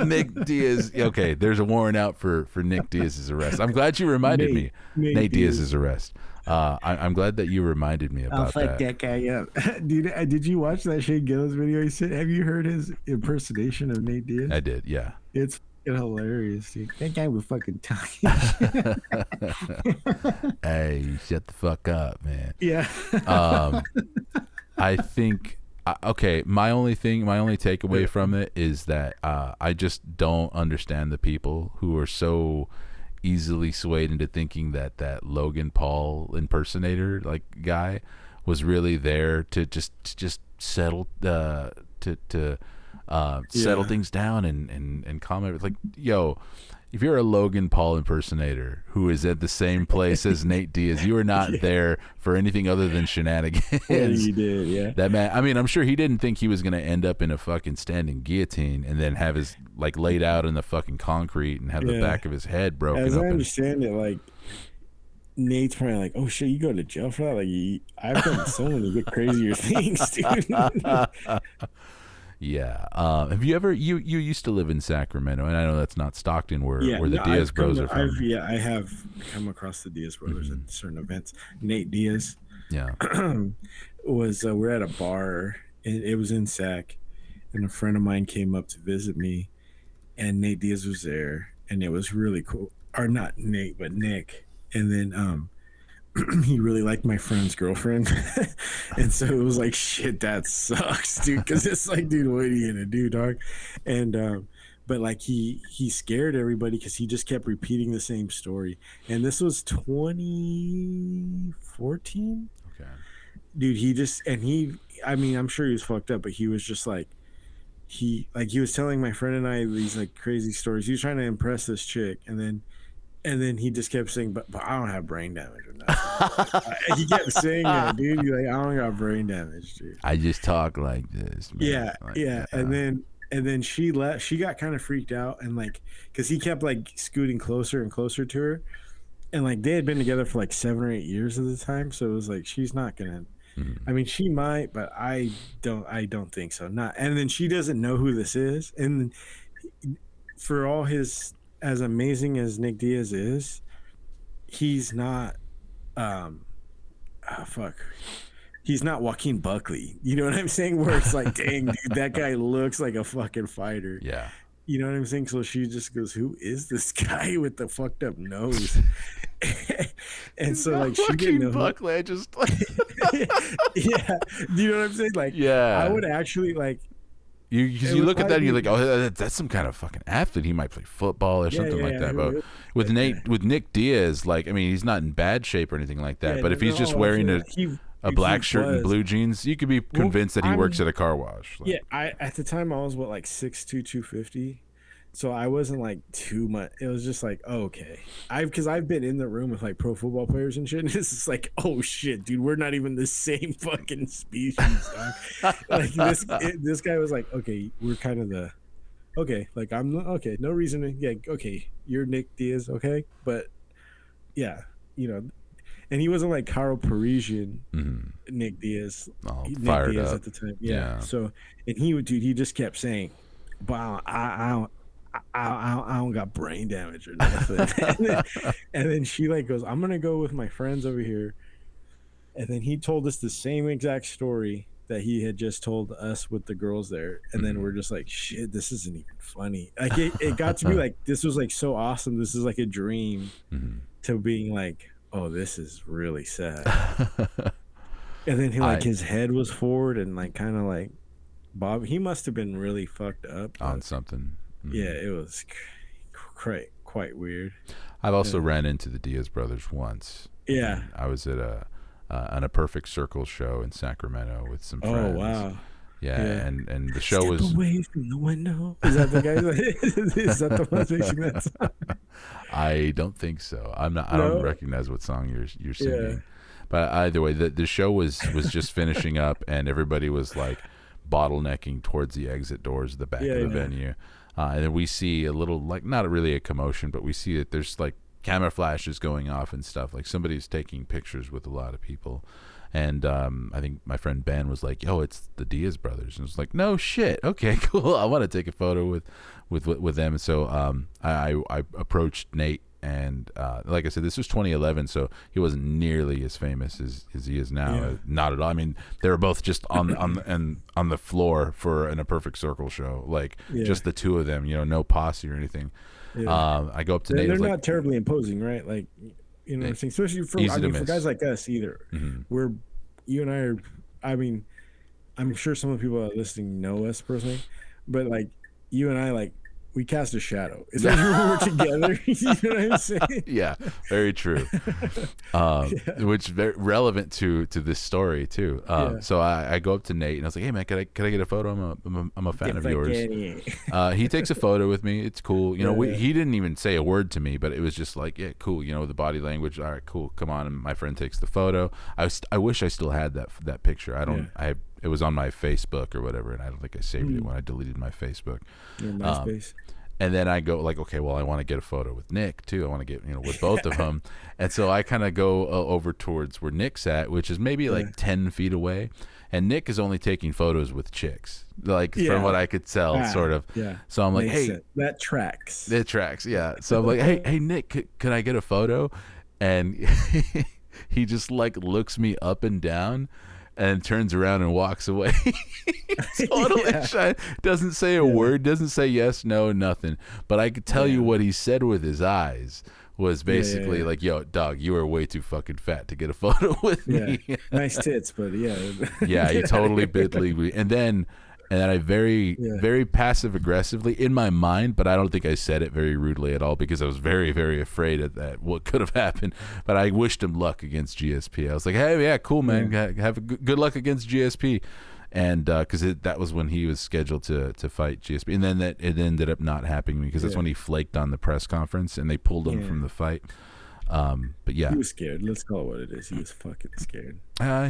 Speaker 2: Nick Diaz. Okay, there's a warrant out for Nick Diaz's arrest. I'm glad you reminded me. Nate Diaz's arrest. I'm glad that you reminded me about that.
Speaker 1: I'll fuck that guy up. Dude, did you watch that Shane Gillis video he said? Have you heard his impersonation of Nate Diaz?
Speaker 2: I did, yeah.
Speaker 1: It's hilarious, dude. That guy was fucking talking.
Speaker 2: Hey, shut the fuck up, man.
Speaker 1: Yeah.
Speaker 2: I think okay, my only takeaway from it is that I just don't understand the people who are so easily swayed into thinking that Logan Paul impersonator like guy was really there to just settle settle things down and comment like, yo, if you're a Logan Paul impersonator who is at the same place as Nate Diaz, you are not there for anything other than shenanigans.
Speaker 1: Yeah, you did, yeah.
Speaker 2: That man, I mean, I'm sure he didn't think he was going to end up in a fucking standing guillotine and then have his, like, laid out in the fucking concrete and have the back of his head broken
Speaker 1: As
Speaker 2: up.
Speaker 1: I understand it, like, Nate's probably like, oh shit, you go to jail for that? Like, I've done so many good crazier things, dude.
Speaker 2: Yeah. Have you ever you used to live in Sacramento, and I know that's not Stockton where the Diaz bros are from.
Speaker 1: I have come across the Diaz brothers at certain events. Nate Diaz, was we're at a bar. It was in Sac, and a friend of mine came up to visit me, and Nate Diaz was there, and it was really cool. Or not Nate, but Nick, and then he really liked my friend's girlfriend. And so it was like, shit, that sucks, dude, because it's like, dude, what are you gonna do, dog? And but like he scared everybody because he just kept repeating the same story. And this was 2014.
Speaker 2: Okay,
Speaker 1: dude, I mean, I'm sure he was fucked up, but he was just like, he was telling my friend and I these like crazy stories. He was trying to impress this chick, and then he just kept saying, but I don't have brain damage or nothing. He kept saying that, dude. You're like, I don't got brain damage, dude.
Speaker 2: I just talk like this, man.
Speaker 1: Yeah, like, yeah. And then she left. She got kind of freaked out, and like, because he kept like scooting closer and closer to her, and like they had been together for like 7 or 8 years at the time. So it was like, she's not gonna. I mean, she might, but I don't think so. Not. And then she doesn't know who this is, and for all his, as amazing as Nick Diaz is, he's not he's not Joaquin Buckley. You know what I'm saying? Where it's like, dang, dude, that guy looks like a fucking fighter.
Speaker 2: Yeah.
Speaker 1: You know what I'm saying? So she just goes, who is this guy with the fucked up nose? And so like, she didn't know
Speaker 2: Buckley. I just
Speaker 1: yeah. Do you know what I'm saying? Like,
Speaker 2: yeah,
Speaker 1: I would actually like,
Speaker 2: you look at that and you're like, oh, that's some kind of fucking athlete. He might play football or something like that. But with Nick Diaz, like, I mean, he's not in bad shape or anything like that. But if he's just wearing a black shirt and blue jeans, you could be convinced that he works at a car wash. Like,
Speaker 1: yeah, at the time I was like 6'2", 250. So I wasn't like too much. It was just like, oh, okay. Because I've been in the room with like pro football players and shit. And it's just like, oh shit, dude, we're not even the same fucking species, dog. Like this guy was like, okay, we're kind of the, okay, like I'm okay, no reason to, yeah, okay, you're Nick Diaz, okay, but yeah, you know, and he wasn't like Carl Parisian Nick Diaz, Nick Diaz at the time, yeah. So and he just kept saying, wow, I don't got brain damage or nothing. and then she like goes, I'm gonna go with my friends over here. And then he told us the same exact story that he had just told us with the girls there. And then we're just like, shit, this isn't even funny. Like it got to be like, this was like so awesome. This is like a dream to being like, oh, this is really sad. And then he like his head was forward and like kind of like Bob. He must have been really fucked up
Speaker 2: on something.
Speaker 1: Yeah, it was quite weird.
Speaker 2: I've also ran into the Diaz brothers once.
Speaker 1: Yeah,
Speaker 2: I was at on a Perfect Circle show in Sacramento with some friends.
Speaker 1: Oh wow!
Speaker 2: Yeah,
Speaker 1: Yeah.
Speaker 2: and the show
Speaker 1: Step
Speaker 2: was.
Speaker 1: away from the window. Is that the guy? Is that the one singing that song?
Speaker 2: I don't think so. I'm not. I don't
Speaker 1: No.
Speaker 2: recognize what song you're
Speaker 1: Yeah.
Speaker 2: singing. But either way, the show was just finishing up, and everybody was like bottlenecking towards the exit doors of the back
Speaker 1: Yeah.
Speaker 2: of the
Speaker 1: Yeah.
Speaker 2: venue. And then we see a little, like, not really a commotion, but we see that there's like camera flashes going off and stuff. Like somebody's taking pictures with a lot of people. And I think my friend Ben was like, "Oh, it's the Diaz brothers," and I was like, "No shit, okay, cool. I want to take a photo with them." And so I approached Nate, and like I said, this was 2011, so he wasn't nearly as famous as he is now.
Speaker 1: Yeah.
Speaker 2: Not at all. I mean, they were both just on the floor for in a Perfect Circle show, like just the two of them, no posse or anything.
Speaker 1: Yeah.
Speaker 2: I go up to
Speaker 1: They're
Speaker 2: Nate.
Speaker 1: not
Speaker 2: Like,
Speaker 1: terribly imposing, right? Like, you know what I'm saying? Especially for for guys like us, either.
Speaker 2: Mm-hmm.
Speaker 1: You and I are. I mean, I'm sure some of the people that are listening know us personally, but like you and I, like, we cast a shadow. Especially when we're together. You know what I'm saying?
Speaker 2: Yeah, very true. Which is very relevant to this story too. So I go up to Nate and I was like, "Hey man, can I get a photo? I'm a fan of yours." He takes a photo with me. It's cool. He didn't even say a word to me, but it was just like, yeah, cool. The body language. All right, cool. Come on. And my friend takes the photo. I wish I still had that picture. I don't. It was on my Facebook or whatever, and I don't think I saved it when I deleted my Facebook.
Speaker 1: Your MySpace.
Speaker 2: And then I go like, okay, well, I want to get a photo with Nick too. I want to get, with both of them. And so I kind of go over towards where Nick's at, which is maybe like 10 feet away. And Nick is only taking photos with chicks, like from what I could tell, sort of.
Speaker 1: Yeah.
Speaker 2: So I'm like,
Speaker 1: Makes
Speaker 2: hey,
Speaker 1: sense. That tracks.
Speaker 2: It tracks. Yeah. So I'm like, hey, Nick, can I get a photo? And he just like looks me up and down and turns around and walks away. Totally shy. Doesn't say a word, doesn't say yes, no, nothing. But I could tell you what he said with his eyes was basically like, "Yo, dog, you are way too fucking fat to get a photo with me."
Speaker 1: Nice tits, but
Speaker 2: Yeah, he totally bid legally. And then I very passive aggressively in my mind, but I don't think I said it very rudely at all because I was very, very afraid of that, what could have happened. But I wished him luck against GSP. I was like, "Hey, yeah, cool, man. Have a good luck against GSP." And because that was when he was scheduled to fight GSP, and then it ended up not happening because that's when he flaked on the press conference and they pulled him from the fight. But yeah,
Speaker 1: he was scared. Let's call it what it is. He was fucking scared.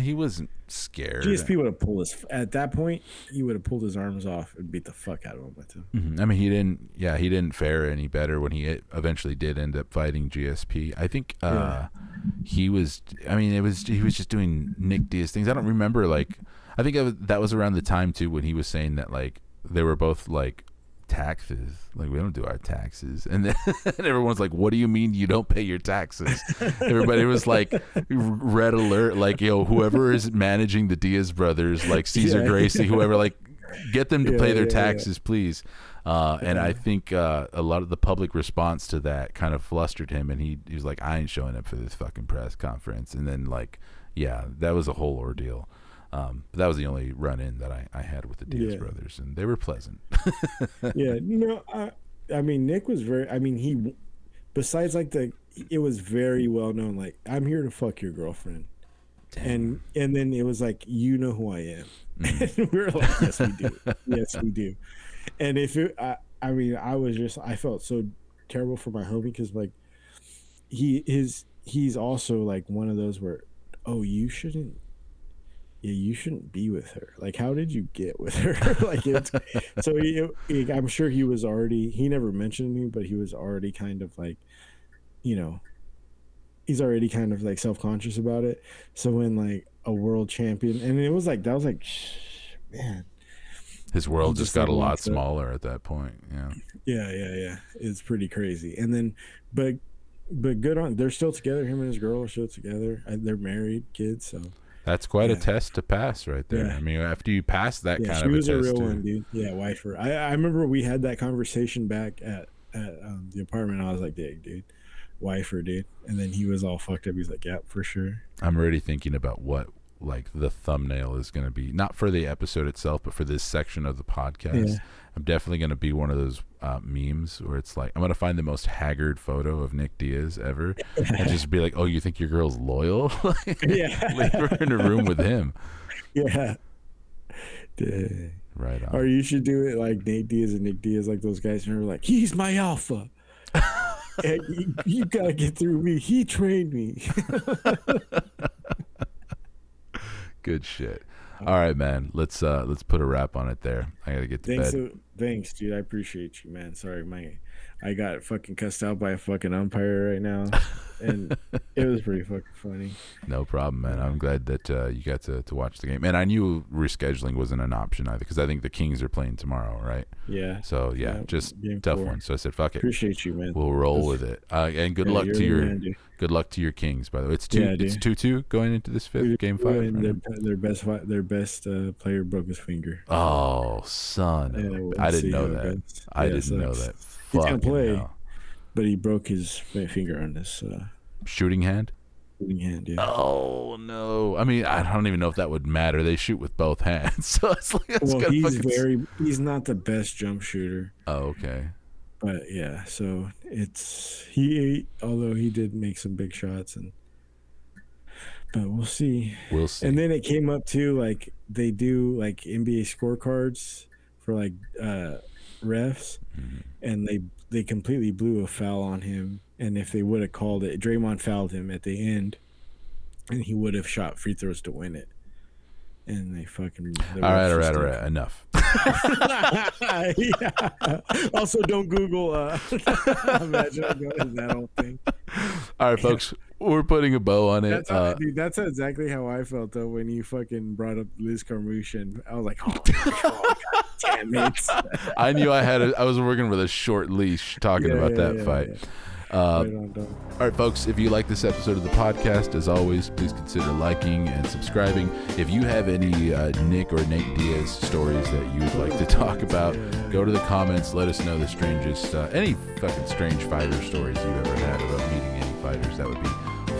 Speaker 2: He wasn't scared.
Speaker 1: GSP would have pulled at that point. He would have pulled his arms off and beat the fuck out of him with him.
Speaker 2: Mm-hmm. I mean, he didn't. Yeah, he didn't fare any better when he eventually did end up fighting GSP. I think he was. I mean, he was just doing Nick Diaz things. I don't remember I think that was around the time too when he was saying that like they were both like taxes, like we don't do our taxes, and then and everyone's like, "What do you mean you don't pay your taxes?" Everybody was like red alert, like, yo, whoever is managing the Diaz brothers, like Cesar Gracie, whoever, like, get them to pay their taxes, please. And I think a lot of the public response to that kind of flustered him, and he was like, "I ain't showing up for this fucking press conference." And then that was a whole ordeal. But that was the only run-in that I had with the Diaz brothers, and they were pleasant.
Speaker 1: I mean, Nick was very. I mean, he, besides it was very well known. Like, I'm here to fuck your girlfriend, and then it was like, you know who I am, and we were like, yes, we do, yes, we do. And if I mean, I felt so terrible for my homie because like he's also like one of those where, oh, you shouldn't be with her. Like, how did you get with her? Like, so I'm sure he was already, he never mentioned me, but he was already kind of like, he's already kind of like self-conscious about it. So when like a world champion, and it was like, that was like, man,
Speaker 2: his world just got a lot smaller at that point.
Speaker 1: Yeah. It's pretty crazy. And then, but good on, they're still together. Him and his girl are still together. They're married, kids. So
Speaker 2: that's quite a test to pass right there. I mean, after you pass that kind of a test. She was a real one,
Speaker 1: dude. Yeah, wifer. I remember we had that conversation back at the apartment. I was like, "Dang, dude, wifer, dude." And then he was all fucked up. He's like, "Yeah, for sure."
Speaker 2: I'm already thinking about what like the thumbnail is going to be, not for the episode itself, but for this section of the podcast. I'm definitely going to be one of those memes where it's like, I'm going to find the most haggard photo of Nick Diaz ever and just be like, "Oh, you think your girl's loyal?" Leave her in a room with him.
Speaker 1: Yeah. Dang.
Speaker 2: Right on.
Speaker 1: Or you should do it like Nate Diaz and Nick Diaz, like those guys who are like, he's my alpha. And you gotta get through me. He trained me.
Speaker 2: Good shit. All right, man. Let's put a wrap on it there. I gotta get to bed.
Speaker 1: Thanks, dude. I appreciate you, man. Sorry, I got fucking cussed out by a fucking umpire right now, and it was pretty fucking funny.
Speaker 2: No problem, man. I'm glad that you got to watch the game. And I knew rescheduling wasn't an option either, because I think the Kings are playing tomorrow, right?
Speaker 1: Yeah.
Speaker 2: So yeah, just tough one. So I said, fuck it.
Speaker 1: Appreciate you, man.
Speaker 2: We'll roll with it. And good luck to your Kings, by the way. It's 2-2 going into this game 5.
Speaker 1: And their best player broke his finger.
Speaker 2: Oh, son! I didn't know that. I didn't know that.
Speaker 1: He's gonna play, but he broke his finger on this
Speaker 2: shooting hand.
Speaker 1: Shooting hand, yeah.
Speaker 2: Oh no! I mean, I don't even know if that would matter. They shoot with both hands, so it's like
Speaker 1: he's not the best jump shooter.
Speaker 2: Oh, okay.
Speaker 1: But yeah, so although he did make some big shots, but we'll see.
Speaker 2: We'll see.
Speaker 1: And then it came up too, like they do like NBA scorecards for like refs, and they completely blew a foul on him. And if they would have called it, Draymond fouled him at the end, and he would have shot free throws to win it. And they fucking...
Speaker 2: All right. Enough.
Speaker 1: Yeah. Also, don't Google... imagine that whole thing.
Speaker 2: All right, folks. We're putting a bow on it.
Speaker 1: That's exactly how I felt, though, when you fucking brought up Liz Carmouche. And I was like, oh God damn it.
Speaker 2: I knew I was working with a short leash talking about that fight.
Speaker 1: Yeah.
Speaker 2: All right, folks, if you like this episode of the podcast, as always, please consider liking and subscribing. If you have any Nick or Nate Diaz stories that you'd like to talk about, go to the comments. Let us know the strangest, any fucking strange fighter stories you've ever had about meeting any fighters. That would be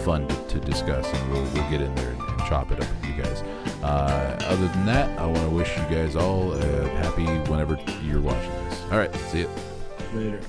Speaker 2: fun to discuss, and we'll get in there and chop it up with you guys. Other than that, I want to wish you guys all happy whenever you're watching this. All right, see you
Speaker 1: later.